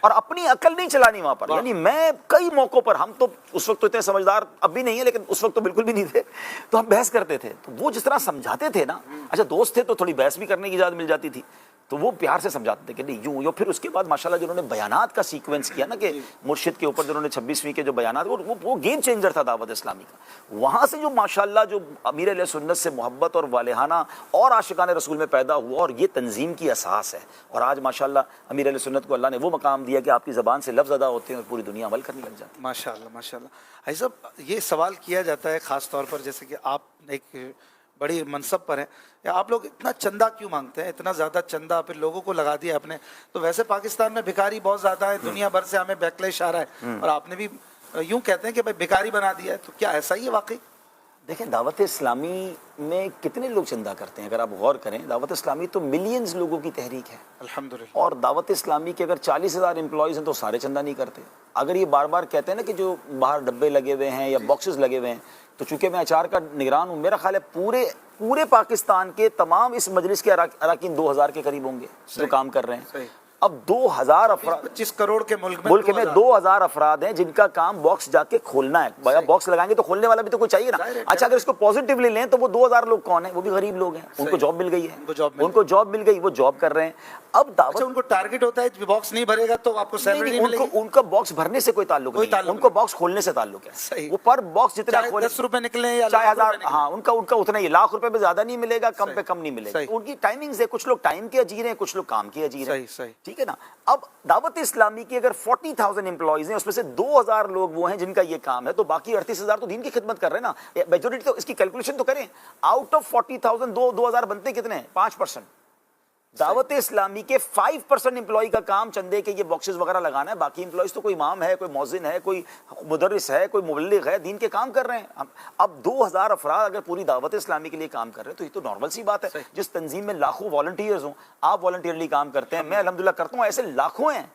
اور اپنی عقل نہیں چلانی وہاں پر. یعنی میں کئی موقعوں پر, ہم تو اس وقت تو اتنے سمجھدار اب بھی نہیں ہے, لیکن اس وقت تو بالکل بھی نہیں تھے, تو ہم بحث کرتے تھے. تو وہ جس طرح سمجھاتے تھے نا, اچھا دوست تھے تو تھوڑی بحث بھی کرنے کی اجازت مل جاتی تھی, تو وہ پیار سے سمجھاتے تھے کہ نہیں یوں یوں. پھر اس کے بعد ماشاءاللہ جنہوں نے بیانات کا سیکوینس کیا نا, کہ مرشد کے اوپر جنہوں نے 26ویں کے جو بیانات, وہ گیم چینجر تھا دعوت اسلامی کا. وہاں سے جو ماشاءاللہ جو امیر علیہ سنت سے محبت اور والہانہ اور عاشقان رسول میں پیدا ہوا, اور یہ تنظیم کی اساس ہے. اور آج ماشاءاللہ امیر علیہ سنت کو اللہ نے وہ مقام دیا کہ آپ کی زبان سے لفظ ادا ہوتے ہیں اور پوری دنیا عمل کرنے لگ جاتی ہے. ماشاءاللہ ماشاءاللہ. حاجی صاحب یہ سوال کیا جاتا ہے خاص طور پر, جیسے کہ آپ ایک بڑی منصب پر ہیں, یا آپ لوگ اتنا چندہ کیوں مانگتے ہیں, اتنا زیادہ چندہ پھر لوگوں کو لگا دیا آپ نے. تو ویسے پاکستان میں بھکاری بہت زیادہ ہے, دنیا بھر سے ہمیں بیکلیش آ رہا ہے, اور آپ نے بھی یوں کہتے ہیں کہ بھائی بھکاری بنا دیا ہے, تو کیا ایسا ہی ہے واقعی؟ دیکھیں دعوت اسلامی میں کتنے لوگ چندہ کرتے ہیں, اگر آپ غور کریں, دعوت اسلامی تو ملینز لوگوں کی تحریک ہے الحمدللہ. اور دعوت اسلامی کے اگر 40,000 امپلائیز ہیں تو سارے چندہ نہیں کرتے. اگر یہ بار بار کہتے ہیں نا کہ جو باہر ڈبے لگے ہوئے ہیں یا باکسز لگے ہوئے ہیں, تو چونکہ میں اچار کا نگران ہوں, میرا خیال ہے پورے پاکستان کے تمام اس مجلس کے اراکین 2,000 کے قریب ہوں گے جو کام کر رہے ہیں. اب 2,000 افراد 25 کروڑ کے ملک میں 2,000 افراد ہیں جن کا کام باکس جا کے کھولنا ہے. باکس لگائیں گے تو کھولنے والا بھی تو کوئی چاہیے نا. اچھا اگر اس کو پازیٹیولی لیں تو وہ 2,000 لوگ کون ہیں, وہ بھی غریب لوگ ہیں, ان کو جاب مل گئی ہے, ان کو جاب مل گئی, وہ جاب کر رہے ہیں. اب دعوت ان کو ٹارگٹ ہوتا ہے باکس نہیں بھرے گا تو آپ کو سیلری نہیں ملے گی. ان کا باکس بھرنے سے کوئی تعلق نہیں, ان کو باکس کھولنے سے تعلق ہے. وہ پر باکس جتنا کھولے, 10 روپے نکلے یا 1,000, ہاں ان کا اتنا ہی, لاکھ روپے میں زیادہ نہیں ملے گا, کم پہ کم نہیں ملے گا. ان کی ٹائمنگز ہے, کچھ لوگ ٹائم کے اجیر ہیں, کچھ لوگ کام کے اجیر ہیں, ٹھیک ہے نا. اب دعوت اسلامی کی اگر 40,000 امپلائیز ہیں, اس میں سے 2,000 لوگ وہ ہیں جن کا یہ کام ہے, تو باقی 38,000 تو دین کی خدمت کر رہے ہیں نا. میجورٹی تو اس کی کیلکولیشن تو کریں, آؤٹ آف 40,000 2,000 بنتے کتنے ہیں, 5%. دعوت اسلامی کے 5% امپلائی کا کام چندے کے یہ باکسز وغیرہ لگانا ہے. باقی امپلائیز تو کوئی امام ہے, کوئی مؤذن ہے, کوئی مدرس ہے, کوئی مبلغ ہے, دین کے کام کر رہے ہیں. اب 2000 افراد اگر پوری دعوت اسلامی کے لیے کام کر رہے ہیں تو یہ تو نارمل سی بات ہے. جس تنظیم میں لاکھوں والنٹیئرز ہوں, آپ والنٹیئرلی کام کرتے ہیں, میں الحمدللہ کرتا ہوں, ایسے لاکھوں ہیں.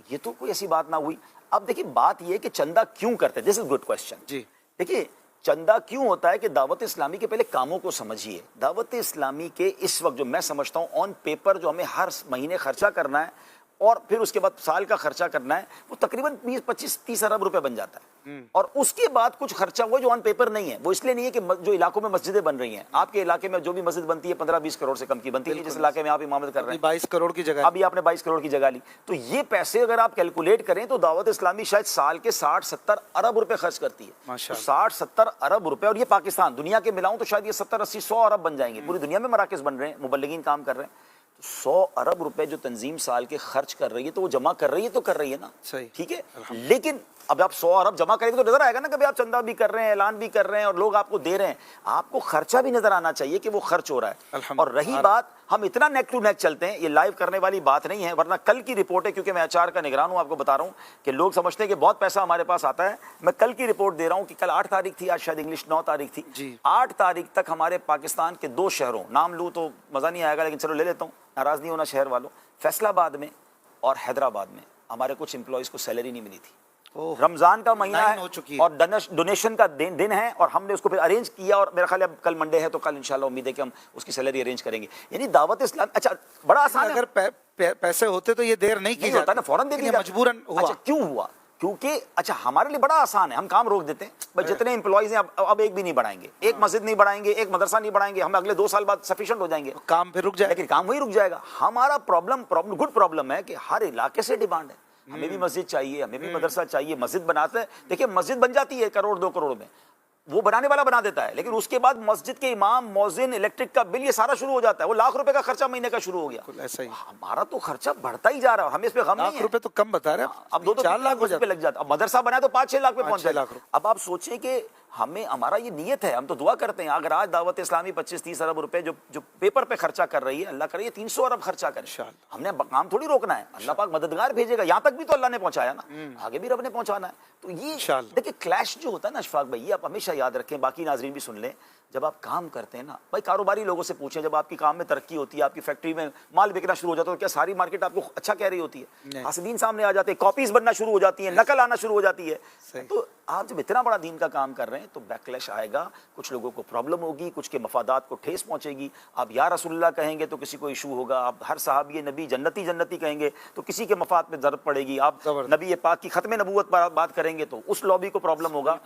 یہ تو کوئی ایسی بات نہ ہوئی. اب دیکھیں بات یہ کہ چندہ کیوں کرتے ہیں, دس از گڈ کوشچن. جی دیکھیے چندہ کیوں ہوتا ہے کہ دعوت اسلامی کے پہلے کاموں کو سمجھیے. دعوت اسلامی کے اس وقت جو میں سمجھتا ہوں آن پیپر جو ہمیں ہر مہینے خرچہ کرنا ہے اور پھر اس کے بعد سال کا خرچہ کرنا ہے, وہ تقریباً 20-25-30 ارب روپے بن جاتا ہے. اور اس کے بعد کچھ خرچہ ہوا جو آن پیپر نہیں ہے. وہ اس لیے نہیں ہے کہ جو علاقوں میں مسجدیں بن رہی ہیں, آپ کے علاقے میں جو بھی مسجد بنتی ہے 15-20 کروڑ سے کم کی بنتی ہے, جس علاقے میں آپ امامت کر رہے ہیں 22 کروڑ کی جگہ, ابھی آپ نے 22 کروڑ کی جگہ لی. تو یہ پیسے اگر آپ کیلکولیٹ کریں تو دعوت اسلامی شاید سال کے 60-70 ارب روپے خرچ کرتی ہے. 60-70 ارب روپے, اور یہ پاکستان, دنیا کے ملاؤں تو شاید یہ 70-80-100 ارب بن جائیں گے. پوری دنیا میں مراکز بن رہے ہیں, مبلغین کام کر رہے ہیں. 100 ارب روپے جو تنظیم سال کے خرچ کر رہی ہے تو وہ جمع کر رہی ہے تو کر رہی ہے نا, ٹھیک ہے. لیکن اب آپ 100 ارب جمع کریں گے تو نظر آئے گا نا کہ آپ چندہ بھی کر رہے ہیں, اعلان بھی کر رہے ہیں اور لوگ آپ کو دے رہے ہیں. آپ کو خرچہ بھی نظر آنا چاہیے کہ وہ خرچ ہو رہا ہے. اور رہی بات, ہم اتنا نیک ٹو نیک چلتے ہیں, یہ لائیو کرنے والی بات نہیں ہے, ورنہ کل کی رپورٹ ہے, کیونکہ میں HR کا نگران ہوں, آپ کو بتا رہا ہوں کہ لوگ سمجھتے ہیں کہ بہت پیسہ ہمارے پاس آتا ہے. میں کل کی رپورٹ دے رہا ہوں کہ کل 8 تاریخ تھی, آج شاید انگلش 9 تاریخ تھی. 8 تاریخ تک ہمارے پاکستان کے 2 شہروں, نام لوں تو مزہ نہیں آئے گا لیکن چلو لے لیتا ہوں, ناراض نہیں ہونا شہر والوں, فیصل آباد میں اور حیدرآباد میں ہمارے کچھ امپلائیز کو سیلری نہیں ملی تھی. رمضان کا مہینہ ہے اور ڈونیشن کا دن ہے, اور ہم نے اس کو پھر ارینج کیا, اور میرا خیال ہے کل منڈے ہے تو کل انشاءاللہ امید ہے کہ ہم اس کی سیلری ارینج کریں گے. یعنی دعوت اسلام, اچھا بڑا آسان ہے, اگر پیسے ہوتے تو یہ دیر نہیں کی ہوتا نا, جاتی, فوراً دے دیا مجبوراً ہوا. اچھا کیوں ہوا, کیونکہ اچھا ہمارے لیے بڑا آسان ہے, ہم کام روک دیتے ہیں. بس جتنے امپلائیز ہیں اب ایک بھی نہیں بڑھائیں گے, ایک مسجد نہیں بڑھائیں گے, ایک مدرسہ نہیں بڑھائیں گے, ہم اگلے 2 سال بعد سفیشینٹ ہو جائیں گے, کام پھر رک جائے, لیکن کام وہی رک جائے گا. ہمارا گڈ پرابلم ہے کہ ہر علاقے سے ڈیمانڈ ہے, ہمیں بھی مسجد چاہیے, ہمیں بھی مدرسہ چاہیے. مسجد بناتے ہیں, دیکھیں مسجد بن جاتی ہے 1 کروڑ 2 کروڑ میں, وہ بنانے والا بنا دیتا ہے, لیکن اس کے بعد مسجد کے امام, مؤذن, الیکٹرک کا بل, یہ سارا شروع ہو جاتا ہے. وہ لاکھ روپے کا خرچہ مہینے کا شروع ہو گیا. ایسا ہی ہمارا تو خرچہ بڑھتا ہی جا رہا ہے, ہمیں اس پہ غم نہیں ہے. لاکھ روپے تو کم بتا رہے ہیں, اب 2-4 لاکھ پہ لگ جاتا. اب مدرسہ بنا تو 5-6 لاکھ پہ پہنچ جائے. اب آپ سوچیں کہ ہمارا یہ نیت ہے, ہم تو دعا کرتے ہیں اگر آج دعوت اسلامی 25-30 ارب روپے جو پیپر پہ خرچہ کر رہی ہے, اللہ کرے 300 ارب خرچہ کرے. ہم نے کام تھوڑی روکنا ہے, اللہ پاک مددگار بھیجے گا. یہاں تک بھی تو اللہ نے پہنچایا نا, آگے بھی رب نے پہنچانا ہے. تو یہ دیکھیں کلیش جو ہوتا ہے نا اشفاق بھائی, یہ آپ ہمیشہ یاد رکھیں, باقی ناظرین بھی سن لیں. جب آپ کام کرتے ہیں نا بھائی, کاروباری لوگوں سے پوچھیں, جب آپ کی کام میں ترقی ہوتی ہے, آپ کی فیکٹری میں مال بکنا شروع ہو جاتا ہے, تو کیا ساری مارکیٹ آپ کو اچھا کہہ رہی ہوتی ہے؟ حاسدین سامنے آ جاتے ہیں, کاپیز بننا شروع ہو جاتی ہیں, نقل آنا شروع ہو جاتی ہے. تو آپ جب اتنا بڑا دین کا کام کر رہے ہیں تو بیکلیش آئے گا, کچھ لوگوں کو پرابلم ہوگی, کچھ کے مفادات کو ٹھیس پہنچے گی. آپ یا رسول اللہ کہیں گے تو کسی کو ایشو ہوگا, آپ ہر صحابی نبی جنتی کہیں گے تو کسی کے مفاد پہ ضرورت پڑے گی, آپ نبی پاک کی ختم نبوت پر بات کریں گے تو اس لابی کو پرابلم ہوگا.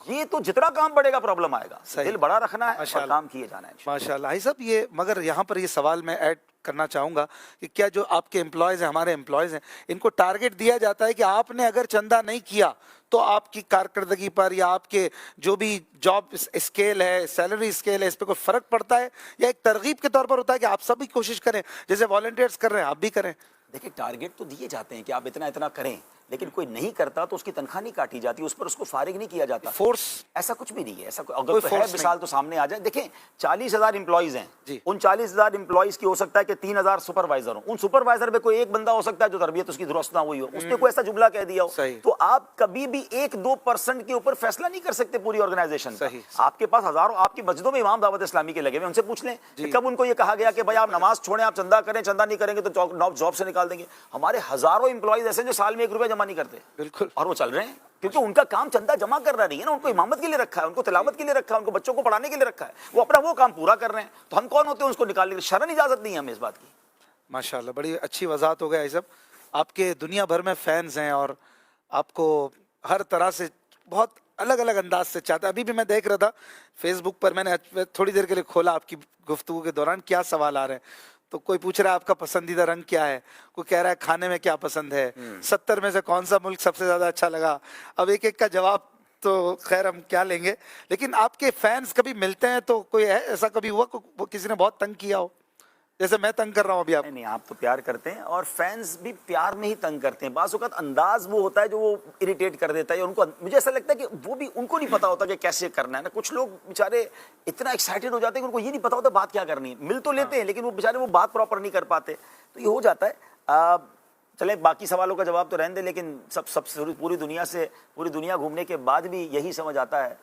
یہ تو جتنا کام بڑھے گا پرابلم آئے گا. دل بڑا رکھنا ہے اور کام کیے جانا ہے. ماشاء اللہ. صاحب یہ مگر یہاں پر یہ سوال میں ایڈ کرنا چاہوں گا کہ کیا جو آپ کے امپلائیز ہیں, ہمارے امپلائیز ہیں, ان کو ٹارگٹ دیا جاتا ہے کہ آپ نے اگر چندہ نہیں کیا تو آپ کی کارکردگی پر یا آپ کے جو بھی جاب اسکیل ہے, سیلری اسکیل ہے, اس پہ کوئی فرق پڑتا ہے, یا ایک ترغیب کے طور پر ہوتا ہے کہ آپ سب بھی کوشش کریں, جیسے والنٹیئرز کر رہے ہیں آپ بھی کریں؟ دیکھیں ٹارگٹ تو دیے جاتے ہیں کہ آپ اتنا کریں, لیکن کوئی نہیں کرتا تو اس کی تنخواہ نہیں کاٹی جاتی, اس پر اس کو فارغ نہیں کیا جاتا. فورس ایسا کچھ بھی نہیں ہے, ایسا اگر تو ہے مثال تو سامنے آ جائے. دیکھیں 40,000 امپلائیز ہیں, ان 40,000 امپلائیز کی ہو سکتا ہے کہ 3,000 سپروائزر ہوں, ان سپروائزر میں کوئی ایک بندہ ہو سکتا ہے جو تربیت اس کی درست نہ ہوئی ہو, اس نے کوئی ایسا جملہ کہہ دیا ہو, تو آپ کبھی بھی 1-2% کے اوپر فیصلہ نہیں کر سکتے پوری آرگنائزیشن کا. آپ کے پاس ہزاروں, آپ کی مسجدوں میں امام دعوت اسلامی کے لگے ہوئے, ان سے پوچھ لیں کب ان کو یہ کہا گیا کہ بھائی آپ نماز چھوڑیں, آپ چندہ کریں, چندہ نہیں کریں گے تو جاب سے نکال دیں گے. ہمارے ہزاروں امپلائیز ایسے جو سال میں 1 روپیہ جمع نہیں کرتے, بالکل, اور وہ چل رہے ہیں کیونکہ ان کا کام چندہ جمع کرنا نہیں ہے نا, ان کو امامت کے لیے رکھا ہے, ان کو تلاوت کے لیے رکھا ہے, ان کو بچوں کو پڑھانے کے لیے رکھا ہے, وہ اپنا وہ کام پورا کر رہے ہیں. تو ہم کون ہوتے ہیں اس کو نکالنے کی؟ شرعن اجازت نہیں ہے ہمیں اس بات کی. ماشاءاللہ, بڑی اچھی وضاحت ہو گیا. صاحب آپ کے دنیا بھر میں فینز ہیں اور آپ کو ہر طرح سے بہت الگ الگ انداز سے چاہتے ہیں. ابھی بھی میں دیکھ رہا تھا فیس بک پر, میں نے تھوڑی دیر کے لیے کھولا آپ کی گفتگو کے دوران, کیا سوال آ رہے ہیں. تو کوئی پوچھ رہا ہے آپ کا پسندیدہ رنگ کیا ہے, کوئی کہہ رہا ہے کھانے میں کیا پسند ہے, 70 میں سے کون سا ملک سب سے زیادہ اچھا لگا. اب ایک کا جواب تو خیر ہم کیا لیں گے, لیکن آپ کے فینس کبھی ملتے ہیں تو کوئی ایسا کبھی ہوا کسی نے بہت تنگ کیا ہو, جیسے میں تنگ کر رہا ہوں ابھی آپ. نہیں نہیں، آپ تو پیار کرتے ہیں اور فینس بھی پیار میں ہی تنگ کرتے ہیں. بعض اوقات انداز وہ ہوتا ہے جو وہ اریٹیٹ کر دیتا ہے، ان کو مجھے ایسا لگتا ہے کہ وہ بھی ان کو نہیں پتا ہوتا کہ کیسے کرنا ہے نا. کچھ لوگ بیچارے اتنا ایکسائٹیڈ ہو جاتے ہیں کہ ان کو یہ نہیں پتا ہوتا بات کیا کرنی ہے. مل تو لیتے ہیں لیکن وہ بیچارے وہ بات پراپر نہیں کر پاتے، تو یہ ہو جاتا ہے. چلیں باقی سوالوں کا جواب تو رہنے دیں، لیکن سب پوری دنیا گھومنے کے بعد بھی یہی سمجھ آتا ہے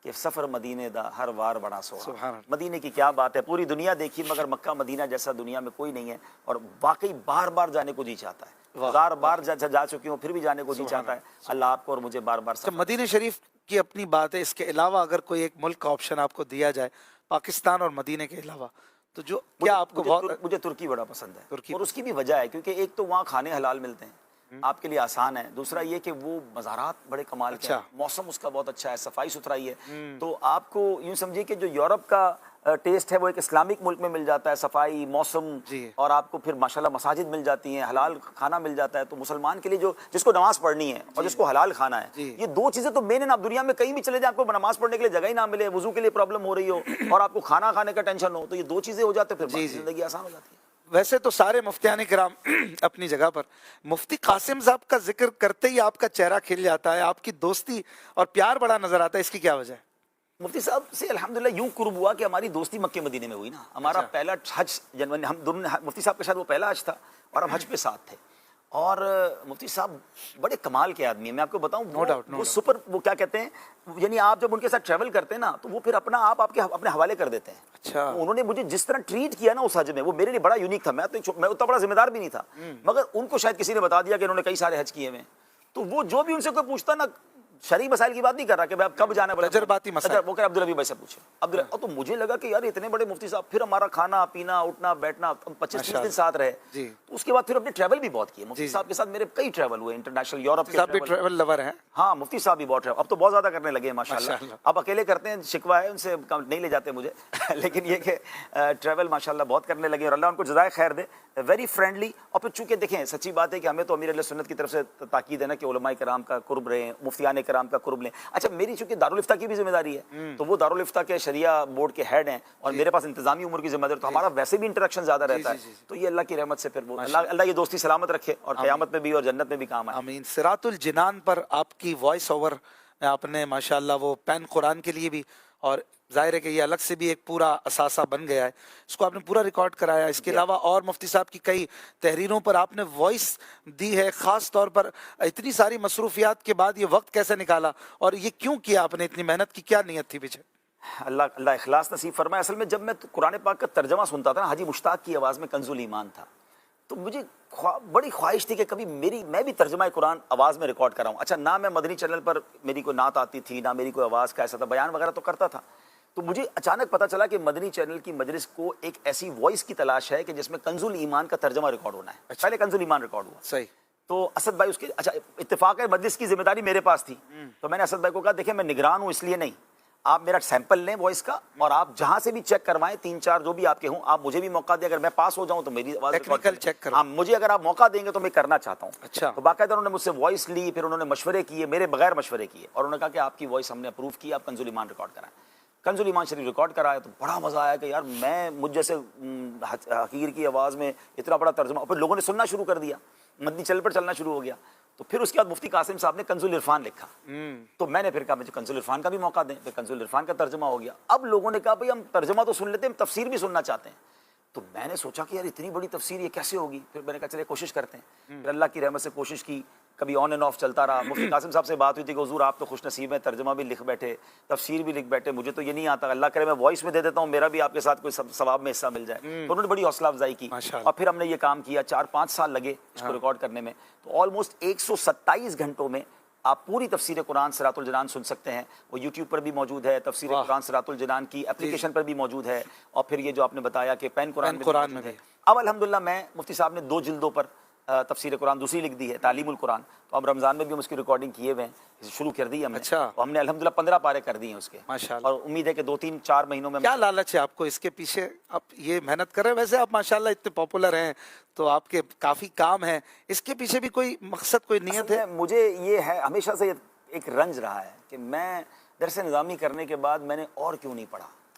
کہ سفر مدینے دا ہر وار بڑا سبحان سوہا. اللہ. مدینے کی کیا بات ہے، پوری دنیا دیکھی مگر مکہ مدینہ جیسا دنیا میں کوئی نہیں ہے، اور واقعی بار بار جانے کو جی چاہتا ہے. واہ. 1000 بار جا چکی ہوں پھر بھی جانے کو جی چاہتا ہے. اللہ آپ کو اور مجھے بار بار اچھا، مدینہ شریف کی اپنی بات ہے، اس کے علاوہ اگر کوئی ایک ملک کا آپشن آپ کو دیا جائے پاکستان اور مدینہ کے علاوہ، تو جو کیا آپ کو بہت مجھے ترکی بڑا پسند ہے. ترکی. اور اس کی بھی وجہ ہے کیونکہ ایک تو وہاں کھانے حلال ملتے ہیں، آپ کے لیے آسان ہے. دوسرا یہ کہ وہ مزارات بڑے کمال کے ہیں، موسم اس کا بہت اچھا ہے، صفائی ستھرائی ہے. تو آپ کو یوں سمجھیے کہ جو یورپ کا ٹیسٹ ہے وہ ایک اسلامک ملک میں مل جاتا ہے، صفائی، موسم، اور آپ کو پھر ماشاءاللہ مساجد مل جاتی ہیں، حلال کھانا مل جاتا ہے. تو مسلمان کے لیے جس کو نماز پڑھنی ہے اور جس کو حلال کھانا ہے، یہ دو چیزیں تو مین ہیں. آپ دنیا میں کہیں بھی چلے جائیں، آپ کو نماز پڑھنے کے لیے جگہ ہی نہ ملے، وضو کے لیے پرابلم ہو رہی ہو اور آپ کو کھانا کھانے کا ٹینشن ہو، تو یہ دو چیزیں ہو جاتے ہیں، پھر زندگی آسان ہو جاتی ہے. ویسے تو سارے مفتیان کرام اپنی جگہ پر، مفتی قاسم صاحب کا ذکر کرتے ہی آپ کا چہرہ کھل جاتا ہے، آپ کی دوستی اور پیار بڑا نظر آتا ہے. اس کی کیا وجہ ہے؟ مفتی صاحب سے الحمدللہ یوں قرب ہوا کہ ہماری دوستی مکہ مدینے میں ہوئی نا. ہمارا پہلا حج جنوری، ہم دونوں نے، مفتی صاحب کا شاید وہ پہلا حج تھا اور ہم حج پہ ساتھ تھے. اور مفتی صاحب بڑے کمال کے آدمی ہیں. میں آپ کو بتاؤں، وہ سپر، وہ کیا کہتے ہیں، یعنی آپ جب ان کے ساتھ ٹریول کرتے ہیں نا تو وہ پھر اپنا آپ کے اپنے حوالے کر دیتے ہیں. اچھا. انہوں نے مجھے جس طرح ٹریٹ کیا نا اس حج میں، وہ میرے لیے بڑا یونیک تھا. میں اتنا بڑا ذمہ دار بھی نہیں تھا، مگر ان کو شاید کسی نے بتا دیا کہ انہوں نے کئی سارے حج کیے ہوئے. تو وہ جو بھی ان سے کوئی پوچھتا نا، شرعی مسائل کی بات نہیں کر رہا کہ اب کب جانا ہے، تجرباتی مسائل، وہ کہ عبدالحبیب بھائی سے پوچھے. تو مجھے لگا کہ یار اتنے بڑے مفتی صاحب، پھر ہمارا کھانا پینا اٹھنا بیٹھنا 25-30 دن ساتھ رہے. اس کے بعد پھر اپنے ٹریول بھی بہت کیے. مفتی صاحب کے ساتھ میرے کئی ٹریول ہوئے انٹرنیشنل، یورپ کے ٹریول لور ہیں. ہاں مفتی صاحب بھی بہت ٹریول، اب تو بہت زیادہ کرنے لگے ہیں ماشاءاللہ. اب اکیلے کرتے ہیں، شکوہ ہے ان سے نہیں لے جاتے مجھے لیکن یہ کہ ٹریول ماشاءاللہ بہت کرنے لگے، اور اللہ ان کو جزائے خیر دے. Very friendly. اور پھر چونکہ دیکھیں سچی بات ہے کہ ہمیں تو امیر اہل سنت کی طرف سے تاکید ہے نا کہ علماء کرام کا قرب رہیں، مفتیان کرام کا قرب لیں. اچھا، میری چونکہ دارالفتہ کی بھی ذمہ داری ہے، تو وہ دارالفتہ کے شریعہ بورڈ کے ہیڈ ہیں اور میرے پاس انتظامی امور کی ذمہ داری، تو ہمارا ویسے بھی انٹریکشن زیادہ رہتا ہے. تو یہ اللہ کی رحمت سے پھر وہ اللہ یہ دوستی سلامت رکھے اور قیامت میں بھی اور جنت میں بھی کام آئے. آمین. صراط الجنان پر آپ کی وائس اوور آپ نے ماشاءاللہ وہ پین قرآن کے لیے بھی، اور ظاہر ہے کہ یہ الگ سے بھی ایک پورا اثاثہ بن گیا ہے، اس کو آپ نے پورا ریکارڈ کرایا. اس کے علاوہ اور مفتی صاحب کی کئی تحریروں پر آپ نے وائس دی ہے. خاص طور پر اتنی ساری مصروفیات کے بعد یہ وقت کیسے نکالا اور یہ کیوں کیا آپ نے، اتنی محنت کی کیا نیت تھی پیچھے؟ اللہ اخلاص نصیب فرمائے. اصل میں جب میں قرآن پاک کا ترجمہ سنتا تھا نا، حاجی مشتاق کی آواز میں کنز الایمان تھا، تو مجھے بڑی خواہش تھی کہ کبھی میں بھی ترجمہ قرآن آواز میں ریکارڈ کراؤں. اچھا، نہ میں مدنی چینل پر میری کوئی نعت آتی تھی، نہ میری کوئی آواز کا ایسا تھا، بیان وغیرہ تو کرتا تھا. تو مجھے اچانک پتا چلا کہ مدنی چینل کی مجلس کو ایک ایسی وائس کی تلاش ہے کہ جس میں کنز الایمان کا ترجمہ ریکارڈ ہونا ہے. پہلے کنز الایمان ریکارڈ ہوا. صحیح. تو اسد بھائی اس کے، اچھا اتفاق ہے مجلس کی ذمہ داری میرے پاس تھی، تو میں نے اسد بھائی کو کہا دیکھیں میں نگران ہوں، اس لیے نہیں، آپ میرا سیمپل لیں وائس کا اور آپ جہاں سے بھی چیک کروائیں، 3-4 جو بھی آپ کے ہوں، آپ مجھے بھی موقع دیں. اگر میں پاس ہو جاؤں تو میری آواز ٹیکنیکل چیک کرو. ہاں، مجھے اگر آپ موقع دیں گے تو میں کرنا چاہتا ہوں. اچھا. تو باقاعدہ انہوں نے مجھ سے وائس لی، پھر انہوں نے مشورے کیے، میرے بغیر مشورے کیے، اور انہوں نے کہا کہ آپ کی وائس ہم نے اپروو کی، آپ کنز الایمان ریکارڈ کرائیں. کنز الایمان شریف ریکارڈ کرایا تو بڑا مزہ آیا کہ یار مجھ جیسے حقیر کی آواز میں اتنا بڑا ترجمہ. اور پھر لوگوں نے سننا شروع کر دیا، مدنی چل پر چلنا شروع ہو گیا. تو پھر اس کے بعد مفتی قاسم صاحب نے کنز العرفان لکھا، تو میں نے پھر کہا مجھے کنز العرفان کا بھی موقع دیں. پھر کنز العرفان کا ترجمہ ہو گیا. اب لوگوں نے کہا بھئی ہم ترجمہ تو سن لیتے ہیں، ہم تفسیر بھی سننا چاہتے ہیں. تو میں نے سوچا کہ یار اتنی بڑی تفسیر یہ کیسے ہوگی. پھر میں نے کہا چلے کوشش کرتے ہیں. پھر اللہ کی رحمت سے کوشش کی، کبھی آن اینڈ آف چلتا رہا. مفتی قاسم صاحب سے بات ہوئی تھی کہ حضور آپ تو خوش نصیب ہیں، ترجمہ بھی لکھ بیٹھے، تفسیر بھی لکھ بیٹھے، مجھے تو یہ نہیں آتا، اللہ کرے میں وائس میں دے دیتا ہوں، میرا بھی آپ کے ساتھ کوئی ثواب میں حصہ مل جائے. تو انہوں نے بڑی حوصلہ افزائی کی اور پھر ہم نے یہ کام کیا. 4-5 سال لگے اس کو ریکارڈ کرنے میں. تو آلموسٹ 127 گھنٹوں میں آپ پوری تفسیر قرآن صراط الجنان سن سکتے ہیں. وہ یوٹیوب پر بھی موجود ہے، تفسیر قرآن صراط الجنان کی اپلیکیشن پر بھی موجود ہے، اور پھر یہ جو آپ نے بتایا کہ پین قرآن میں ہے. اب الحمدللہ میں مفتی صاحب نے 2 جلدوں پر تفسیر قرآن دوسری لکھ دی ہے، تعلیم القرآن. تو اب رمضان میں بھی ہم اس کی ریکارڈنگ کیے ہوئے ہیں، شروع کر دی ہم نے. ہم نے الحمدللہ 15 پارے کر دیے ہیں اس کے، اور امید ہے کہ 2-3-4 مہینوں میں. کیا لالچ ہے آپ کو اس کے پیچھے؟ آپ یہ محنت کر رہے ہیں، ویسے آپ ماشاءاللہ اتنے پاپولر ہیں تو آپ کے کافی کام ہیں، اس کے پیچھے بھی کوئی مقصد، کوئی نیت ہے؟ مجھے یہ ہے، ہمیشہ سے ایک رنج رہا ہے کہ میں درس نظامی کرنے کے بعد میں نے اور کیوں نہیں پڑھا.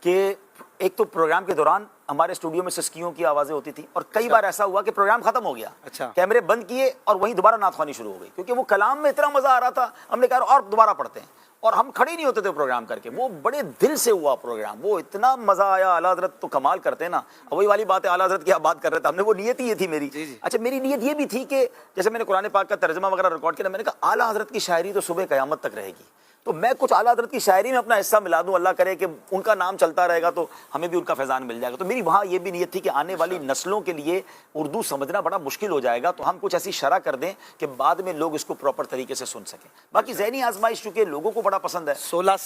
کہ ایک تو پروگرام کے دوران ہمارے اسٹوڈیو میں سسکیوں کی آوازیں ہوتی تھیں اور کئی بار ایسا ہوا کہ پروگرام ختم ہو گیا, اچھا. کیمرے بند کیے اور وہیں دوبارہ نعت خوانی شروع ہو گئی, کیونکہ وہ کلام میں اتنا مزہ آ رہا تھا, ہم نے کہا اور دوبارہ پڑھتے ہیں, اور ہم کھڑے نہیں ہوتے تھے پروگرام کر کے. وہ بڑے دل سے ہوا پروگرام, وہ اتنا مزہ آیا. اعلیٰ حضرت تو کمال کرتے ہیں نا, وہی والی بات ہے, اعلیٰ حضرت کی آپ بات کر رہے تھے, ہم نے وہ نیت ہی یہ تھی میری. اچھا, میری نیت یہ بھی تھی کہ جیسے میں نے قرآن پاک کا ترجمہ وغیرہ ریکارڈ کیا, میں نے کہا اعلیٰ حضرت کی شاعری تو صبح قیامت تک رہے گی, تو میں کچھ اعلیٰ حضرت کی شاعری میں اپنا حصہ ملا دوں, اللہ کرے کہ ان کا نام چلتا رہے گا تو ہمیں بھی ان کا فیضان مل جائے گا. تو میری وہاں یہ بھی نیت تھی کہ آنے والی نسلوں کے لیے اردو سمجھنا بڑا مشکل ہو جائے گا, تو ہم کچھ ایسی شرح کر دیں کہ بعد میں لوگ اس کو پراپر طریقے سے سن سکیں. باقی ذہنی آزمائش چونکہ لوگوں کو بڑا پسند ہے. 16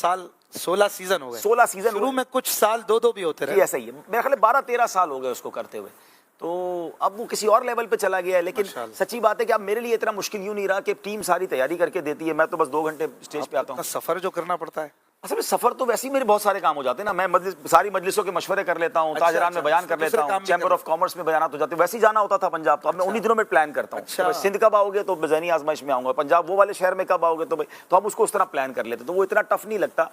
سیزن ہو گئے. 16 سیزن شروع میں کچھ سال دو بھی ہوتے رہے. ایسا ہی ہے, میرا خیال 12-13 سال ہو گئے اس کو کرتے ہوئے, تو اب وہ کسی اور لیول پہ چلا گیا ہے. لیکن سچی بات ہے کہ اب میرے لیے اتنا مشکل یوں نہیں رہا کہ ٹیم ساری تیاری کر کے دیتی ہے, میں تو بس 2 گھنٹے اسٹیج پہ آتا ہوں. سفر جو کرنا پڑتا ہے, اصل میں سفر تو ویسے ہی میرے بہت سارے کام ہو جاتے ہیں نا, میں ساری مجلسوں کے مشورے کر لیتا ہوں, تاجران میں بیان کر لیتا ہوں, چیمبر آف کامرس میں بیانات ہو جاتے ہیں. ویسے ہی جانا ہوتا تھا پنجاب, تو اب میں انہی دنوں میں پلان کرتا ہوں. سندھ کب آؤ گے تو ذہنی آزمائش میں آؤں گا, پنجاب وہ والے شہر میں کب آؤ گے تو ہم اس کو اس طرح پلان کر لیتے ہیں, تو وہ اتنا ٹف نہیں لگتا.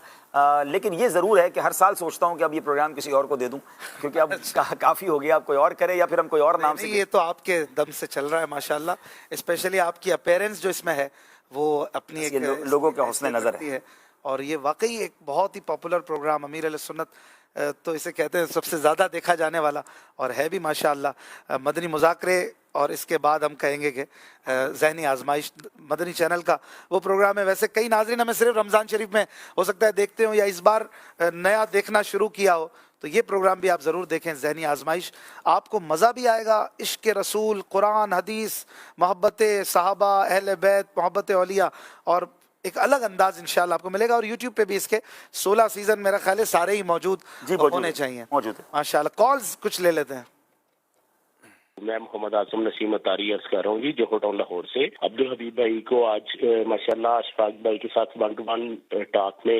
لیکن یہ ضرور ہے کہ ہر سال سوچتا ہوں کہ اب یہ پروگرام کسی اور کو دے دوں, کیونکہ اب کافی ہو گیا, اب کوئی اور کرے یا پھر ہم کوئی اور نام سے. یہ تو آپ کے دم سے چل رہا ہے ماشاءاللہ, اسپیشلی آپ کی اپیرنس جو اس میں ہے وہ اپنی ایک لوگوں کے حسن نظر ہے. اور یہ واقعی ایک بہت ہی پاپولر پروگرام, امیر علیہ سنت تو اسے کہتے ہیں سب سے زیادہ دیکھا جانے والا, اور ہے بھی ماشاءاللہ. مدنی مذاکرے اور اس کے بعد ہم کہیں گے کہ ذہنی آزمائش مدنی چینل کا وہ پروگرام ہے. ویسے کئی ناظرین ہمیں صرف رمضان شریف میں ہو سکتا ہے دیکھتے ہوں یا اس بار نیا دیکھنا شروع کیا ہو, تو یہ پروگرام بھی آپ ضرور دیکھیں, ذہنی آزمائش. آپ کو مزہ بھی آئے گا, عشق رسول, قرآن, حدیث, محبت صحابہ, اہل بیت, محبت اولیاء, اور ایک الگ انداز انشاءاللہ آپ کو ملے گا. اور یوٹیوب پہ بھی اس کے 16 سیزن میرا خیال ہے سارے ہی موجود ہونے چاہیے. موجود ہے ماشاءاللہ. کالز کچھ لے لیتے ہیں. میں محمد اعظم نسیم اتاری عرض کر رہا ہوں جی, جوہر ٹاؤن لاہور سے. عبدالحبیب بھائی کو آج ماشاءاللہ اشفاق بھائی کے ساتھ 1 to 1 ٹاک میں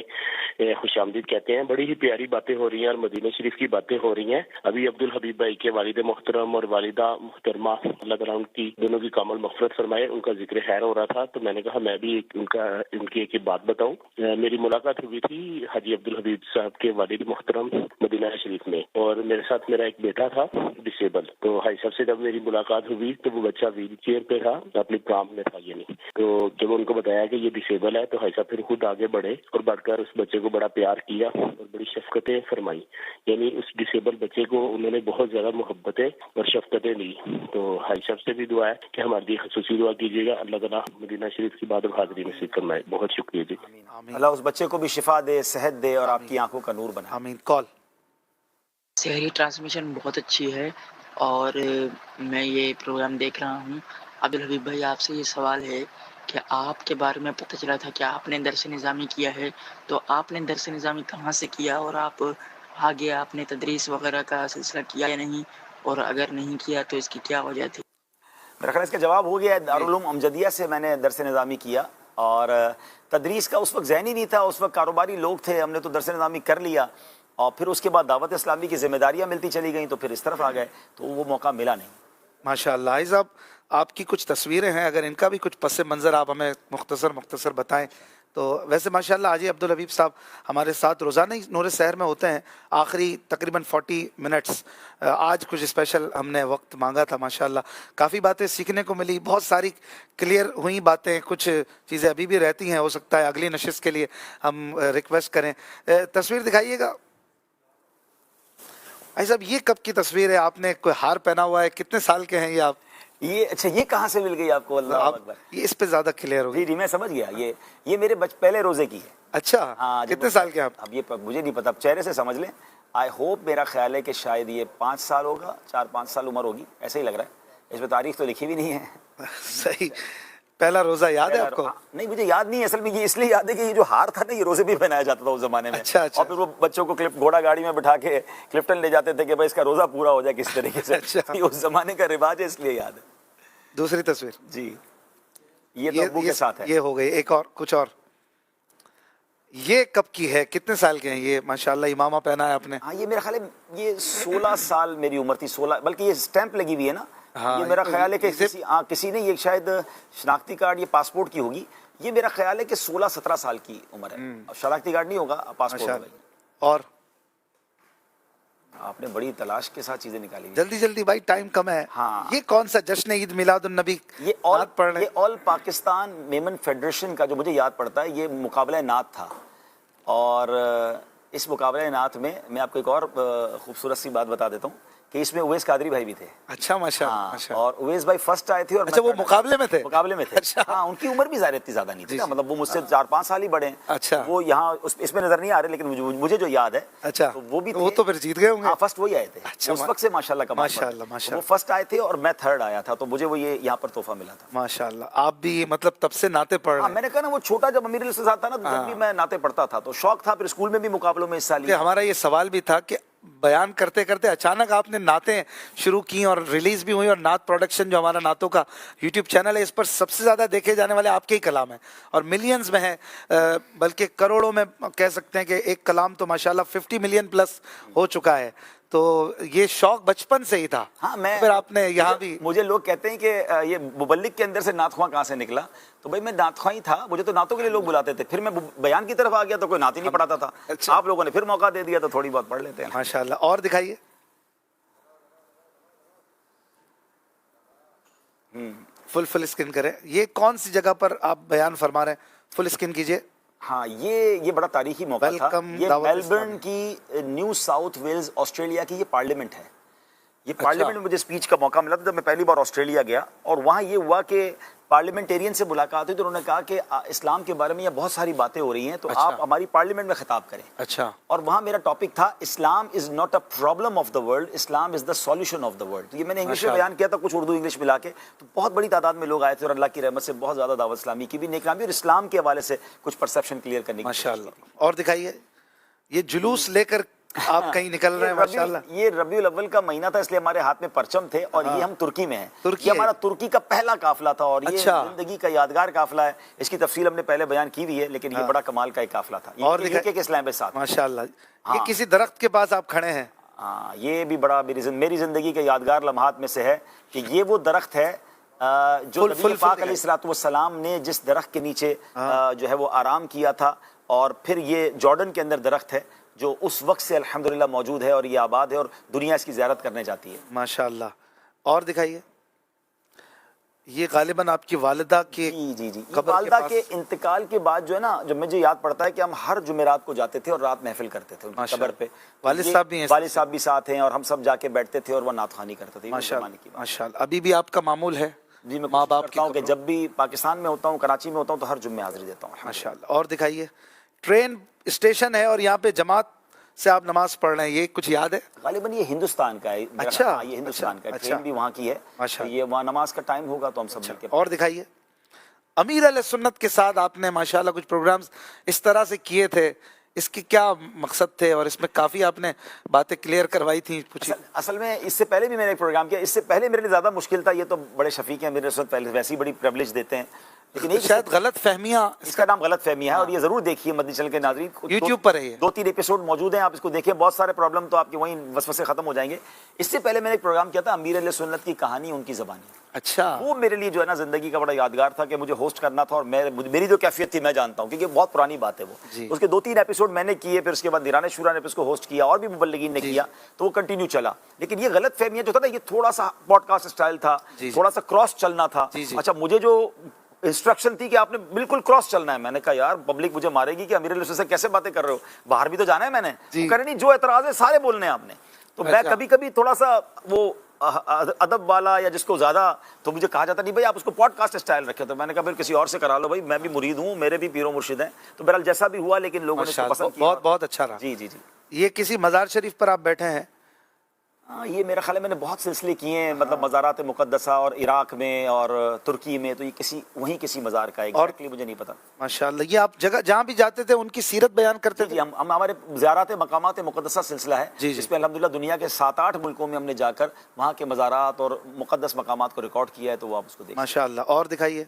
خوش آمدید کہتے ہیں. بڑی ہی پیاری باتیں ہو رہی ہیں اور مدینہ شریف کی باتیں ہو رہی ہیں. ابھی عبدالحبیب بھائی کے والد محترم اور والدہ محترمہ اللہ تعالیٰ ان کی دونوں کی کامل مغفرت فرمائے, ان کا ذکر خیر ہو رہا تھا, تو میں نے کہا میں بھی ان کی ایک بات بتاؤں. میری ملاقات ہوئی تھی حاجی عبدالحبیب صاحب کے والد محترم مدینہ شریف میں, اور میرے ساتھ میرا ایک بیٹا تھا ڈسیبل. تو حاجی صاحب سے جب میری ملاقات ہوئی تو وہ بچہ ویل چیئر پہ تھا, اپنی پرام میں تھا, یعنی تو جب ان کو بتایا کہ یہ ڈسیبل ہے تو حاجی صاحب پھر خود آگے بڑھے اور بڑھ کر اس بچے کو بڑا پیار کیا اور بڑی شفقتیں فرمائی. یعنی اس ڈسیبل بچے کو انہوں نے بہت زیادہ محبتیں اور شفقتیں دی. تو حاجی صاحب سے بھی دعا ہے کہ ہماری لیے خصوصی دعا کیجیے گا, اللہ تعالیٰ مدینہ شریف کی بات حاضری نصیب فرمائے. بہت شکریہ جی. اللہ اس بچے کو بھی شفا دے, صحت دے اور آپ کی آنکھوں کا نور بنائے. آمین. کال شہری ٹرانسمیشن بہت اچھی ہے اور میں یہ پروگرام دیکھ رہا ہوں. عبدالحبیب بھائی, آپ سے یہ سوال ہے کہ آپ کے بارے میں پتہ چلا تھا کہ آپ نے درس نظامی کیا ہے, تو آپ نے درس نظامی کہاں سے کیا, اور آپ آگے آپ نے تدریس وغیرہ کا سلسلہ کیا یا نہیں, اور اگر نہیں کیا تو اس کی کیا وجہ تھی؟ میرا خیال اس کا جواب ہو گیا ہے. دارالعلوم امجدیہ سے میں نے درس نظامی کیا, اور تدریس کا اس وقت ذہنی نہیں تھا, اس وقت کاروباری لوگ تھے, ہم نے تو درس نظامی کر لیا, اور پھر اس کے بعد دعوت اسلامی کی ذمہ داریاں ملتی چلی گئیں, تو پھر اس طرف آ گئے, تو وہ موقع ملا نہیں. ماشاءاللہ. حاج صاحب, آپ کی کچھ تصویریں ہیں, اگر ان کا بھی کچھ پس منظر آپ ہمیں مختصر بتائیں تو. ویسے ماشاءاللہ حاجی عبدالحبیب صاحب ہمارے ساتھ روزانہ ہی نور سحر میں ہوتے ہیں, آخری تقریباً 40 منٹس. آج کچھ اسپیشل ہم نے وقت مانگا تھا, ماشاءاللہ کافی باتیں سیکھنے کو ملی, بہت ساری کلیئر ہوئی باتیں, کچھ چیزیں ابھی بھی رہتی ہیں, ہو سکتا ہے اگلی نشست کے لیے ہم ریکویسٹ کریں. تصویر دکھائیے گا. بھائی صاحب, یہ کب کی تصویر ہے؟ آپ نے کوئی ہار پہنا ہوا ہے, کتنے سال کے ہیں یہ آپ؟ یہ اچھا, یہ کہاں سے مل گئی آپ کو؟ اللہ اکبر. یہ اس پہ زیادہ کلیئر ہوگی. جی میں سمجھ گیا, یہ میرے پہلے روزے کی ہے. اچھا, کتنے سال کے ہیں آپ؟ اب یہ مجھے نہیں پتا, اب چہرے سے سمجھ لیں. آئی ہوپ, میرا خیال ہے کہ شاید یہ 5 سال ہوگا, 4-5 سال عمر ہوگی, ایسے ہی لگ رہا ہے. اس میں تاریخ تو لکھی بھی نہیں ہے. صحیح. پہلا روزہ یاد ہے آپ کو؟ نہیں, مجھے یاد نہیں ہے. اصل میں یہ اس لیے یاد ہے کہ یہ جو ہار تھا نا, یہ روزے بھی پہنایا جاتا تھا اس زمانے میں. اچھا. اور پھر وہ بچوں کو گھوڑا گاڑی میں بٹھا کے کلفٹن لے جاتے تھے کہ بھائی اس کا روزہ پورا ہو جائے کس طریقے سے. یہ اس زمانے کا رواج ہے, اس لیے یاد ہے. دوسری تصویر جی, یہ تو ابو کے ساتھ ہے. یہ ہو گئی. ایک اور, کچھ اور. یہ کب کی ہے, کتنے سال کے ہیں یہ؟ ماشاءاللہ امامہ پہنا ہے آپ نے. ہاں, یہ میرا خیال ہے یہ 16 سال میری عمر تھی, 16, بلکہ یہ سٹیمپ لگی ہوئی ہے نا. یہ میرا خیال ہے کہ کسی نے یہ شاید شناختی کارڈ, یہ پاسپورٹ کی ہوگی. یہ میرا خیال ہے کہ 16-17 سال کی عمر ہے. شناختی کارڈ نہیں ہوگا, پاسپورٹ ہوگا. اور آپ نے بڑی تلاش کے ساتھ چیزیں نکالی ہوئی. جلدی جلدی بھائی ٹائم کم ہے. ہاں. یہ کون سا جشن عید میلاد النبی نعت پڑھ رہے ہیں؟ یہ آل پاکستان میمن فیڈریشن کا جو مجھے یاد پڑتا ہے یہ مقابلہ نعت تھا. اور اس مقابلہ نعت میں میں آپ کو ایک اور خوبصورت سی بات بتا دیتا ہوں کہ اس میں اویس قادری بھائی بھی تھے. اچھا ماشاء اللہ. اور اویس بھائی فرسٹ آئے تھے. اور اچھا وہ مقابلے میں تھے؟ مقابلے میں تھے. ہاں ان کی عمر بھی ظاہر اتنی زیادہ نہیں تھی, مطلب وہ مجھ سے 4-5 سال ہی بڑے ہیں. اچھا وہ یہاں اس میں نظر نہیں آ رہے, لیکن مجھے جو یاد ہے اچھا وہ بھی وہ تو پھر جیت گئے ہوں گے. ہاں فرسٹ وہی آئے تھے اس وقت سے ماشاءاللہ کا ماشاءاللہ وہ فرسٹ آئے تھے اور میں تھرڈ آیا تھا, تو مجھے وہ یہ یہاں پر تحفہ ملا تھا. ماشاءاللہ. آپ بھی مطلب تب سے نعتیں پڑھ رہے ہیں؟ میں نے کہا نا وہ چھوٹا جب امیر علی سے ساتھ تھا نا تب بھی میں نعتیں پڑھتا تھا, تو شوق تھا. پھر اسکول میں بھی مقابلوں میں حصہ لیا. ہمارا یہ سوال بھی تھا کہ بیان کرتے کرتے اچانک آپ نے نعتیں شروع کی اور ریلیز بھی ہوئی, اور نعت پروڈکشن جو ہمارا نعتوں کا یوٹیوب چینل ہے اس پر سب سے زیادہ دیکھے جانے والے آپ کے ہی کلام ہیں اور ملینز میں ہیں, بلکہ کروڑوں میں کہہ سکتے ہیں کہ ایک کلام تو ماشاءاللہ 50 ملین پلس ہو چکا ہے. تو یہ شوق بچپن سے ہی تھا. ہاں پھر آپ نے یہاں بھی, مجھے لوگ کہتے ہیں کہ یہ مبلغ کے اندر سے نعت خواں کہاں سے نکلا, تو بھائی میں نعت خواں ہی تھا. مجھے تو نعتوں کے لیے لوگ بلاتے تھے, پھر میں بیان کی طرف آ گیا تو کوئی نعت ہی نہیں پڑھاتا تھا. آپ لوگوں نے پھر موقع دے دیا تو تھوڑی بہت پڑھ لیتے ہیں ماشاءاللہ. اور دکھائیے فل اسکرین کریں. یہ کون سی جگہ پر آپ بیان فرما رہے ہیں؟ فل اسکرین کیجئے. ہاں یہ بڑا تاریخی موقع تھا. یہ میلبرن کی نیو ساؤتھ ویلز آسٹریلیا کی یہ پارلیمنٹ ہے. یہ پارلیمنٹ میں مجھے اسپیچ کا موقع ملا تھا جب میں پہلی بار آسٹریلیا گیا, اور وہاں یہ ہوا کہ پارلیمنٹیرین سے ملاقات ہوئی تو انہوں نے کہا کہ اسلام کے بارے میں یہ بہت ساری باتیں ہو رہی ہیں, تو آپ ہماری پارلیمنٹ میں خطاب کریں. اچھا. اور وہاں میرا ٹاپک تھا Islam is not a problem of the world, Islam is the solution of the world. یہ میں نے انگلش میں بیان کیا تھا, کچھ اردو انگلش ملا کے, تو بہت بڑی تعداد میں لوگ آئے تھے اور اللہ کی رحمت سے بہت زیادہ دعوت اسلامی کی بھی, نیکلامی اور اسلام کے حوالے سے کچھ پرسیپشن کلیئر کرنے کی. ماشاءاللہ. اور دکھائیے یہ جلوس لے کر آپ کہیں نکل رہے ہیں ماشاءاللہ. یہ ربیع الاول کا مہینہ تھا اس لیے ہمارے ہاتھ میں پرچم تھے, اور یہ ہم ترکی میں ہیں. ترکی یہ ہمارا ترکی کا پہلا قافلہ تھا, اور یہ زندگی کا یادگار قافلہ ہے. اس کی تفصیل ہم نے پہلے بیان کی ہوئی ہے, لیکن یہ بڑا کمال کا ایک قافلہ تھا. اور دیکھیں کہ اسلام کے ساتھ ماشاءاللہ یہ کسی درخت کے پاس آپ کھڑے ہیں. ہاں یہ بھی بڑا میری زندگی کے یادگار لمحات میں سے ہے کہ یہ وہ درخت ہے جو نبی پاک علیہ الصلوۃ والسلام نے جس درخت کے نیچے جو ہے وہ آرام کیا تھا, اور پھر یہ جارڈن کے اندر درخت ہے جو اس وقت سے الحمدللہ موجود ہے اور یہ آباد ہے, اور دنیا اس کی زیارت کرنے جاتی ہے. ماشاءاللہ. اور دکھائیے یہ غالباً آپ کی والدہ کے جی والدہ کے انتقال کے بعد جو ہے نا, جب مجھے یاد پڑتا ہے کہ ہم ہر جمعرات کو جاتے تھے اور رات محفل کرتے تھے ان کی قبر پہ. والد صاحب بھی ہیں, والد صاحب بھی ساتھ ہیں, اور ہم سب جا کے بیٹھتے تھے اور وہ نعت خوانی کرتے تھے. ماشاءاللہ. ابھی بھی آپ کا معمول ہے؟ جی میں ماں باپ کرتا ہوں کہ جب بھی پاکستان میں ہوتا ہوں, کراچی میں ہوتا ہوں, تو ہر جمعے حاضری دیتا ہوں. ماشاءاللہ. اور دکھائیے ٹرین اسٹیشن ہے اور یہاں پہ جماعت سے آپ نماز پڑھ رہے ہیں, یہ کچھ یاد ہے؟ غالباً یہ ہندوستان کا ہے. اچھا یہ ہندوستان کا ہے, ٹرین بھی وہاں کی ہے. یہ وہاں نماز کا ٹائم ہوگا تو ہم سب مل کے. اور دکھائیے امیر علیہ سنت کے ساتھ آپ نے ماشاءاللہ کچھ پروگرامز اس طرح سے کیے تھے, اس کے کیا مقصد تھے, اور اس میں کافی آپ نے باتیں کلیئر کروائی تھیں. اصل میں اس سے پہلے بھی میں نے ایک پروگرام کیا, اس سے پہلے میرے لیے زیادہ مشکل تھا. یہ تو بڑے شفیق ہیں میرے ساتھ, پہلے ویسی بڑی پریویلیج دیتے ہیں, لیکن شاید غلط فہمیاں, اس کا نام غلط فہمی ہے. اور یہ ضرور دیکھیے مدنی چینل کے ناظرین, یوٹیوب پر ہے, 2-3 ایپیسوڈ موجود ہیں, آپ اس کو دیکھیں. بہت سارے پرابلم تو آپ کے وہیں وسوسے ختم ہو جائیں گے. اس سے پہلے میں نے ایک پروگرام کیا تھا امیر علیہ سنت کی کہانی ان کی زبانی. اچھا. وہ میرے لیے جو ہے نا زندگی کا بڑا یادگار تھا کہ مجھے ہوسٹ کرنا تھا, اور میری جو کیفیت تھی میں جانتا ہوں کیونکہ بہت پرانی بات ہے وہ. اس کے 2-3 ایپیسوڈ میں نے کیے, پھر اس کے بعد نیران شورا نے اس کو ہوسٹ کیا, اور بھی مبلغین نے کیا, تو وہ کنٹینیو چلا. لیکن یہ غلط فہمیاں جو تھا نا, یہ تھوڑا سا پوڈ کاسٹ اسٹائل تھا, تھوڑا سا کراس چلنا تھا. اچھا مجھے جو انسٹرکشن تھی کہ آپ نے بالکل کراس چلنا ہے, میں نے کہا یار پبلک مجھے مارے گی کہ امیر علیہ سے کیسے باتیں کر رہے ہو, باہر بھی تو جانا ہے میں نے. کہہ رہے نہیں, جو اعتراض ہے سارے بولنے ہیں آپ نے. تو میں کبھی کبھی تھوڑا سا وہ ادب والا یا جس کو زیادہ, تو مجھے کہا جاتا نہیں بھائی آپ اس کو پوڈ کاسٹ اسٹائل رکھے. تو میں نے کہا پھر کسی اور سے کرا لو بھائی, میں بھی مرید ہوں, میرے بھی پیر و مرشد ہیں. تو بہرحال جیسا بھی ہوا, لیکن لوگوں نے پسند کیا, بہت اچھا رہا. جی. یہ کسی مزار شریف پر آپ بیٹھے ہیں؟ ہاں یہ میرا خیال ہے میں نے بہت سلسلے کیے ہیں, مطلب مزارات مقدسہ, اور عراق میں اور ترکی میں. تو یہ کسی مزار کا ہے, ایگزیکٹلی مجھے نہیں پتا. ماشاءاللہ. یہ آپ جگہ جہاں بھی جاتے تھے ان کی سیرت بیان کرتے تھے؟ ہم ہمارے زیارات مقامات مقدسہ سلسلہ ہے, جس پہ الحمدللہ دنیا کے 7-8 ملکوں میں ہم نے جا کر وہاں کے مزارات اور مقدس مقامات کو ریکارڈ کیا ہے. تو وہ آپ اس کو دیکھیں ماشاءاللہ. اور دکھائیے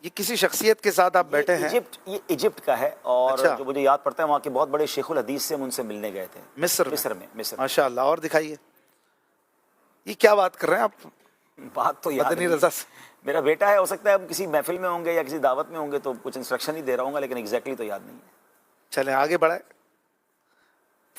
یہ کسی شخصیت کے ساتھ آپ بیٹھے ہیں؟ یہ ایجپٹ کا ہے, اور جو مجھے یاد پڑتا ہے وہاں کے بہت بڑے شیخ الحدیث سے ہم ان سے ملنے گئے تھے مصر میں. ماشاءاللہ. اور دکھائیے یہ کیا بات کر رہے ہیں آپ؟ بات تو یاد نہیں, میرا بیٹا ہے, ہو سکتا ہے ہم کسی محفل میں ہوں گے یا کسی دعوت میں ہوں گے تو کچھ انسٹرکشن ہی دے رہا ہوں گا, لیکن ایگزیکٹلی تو یاد نہیں ہے. چلیں آگے بڑھائیں.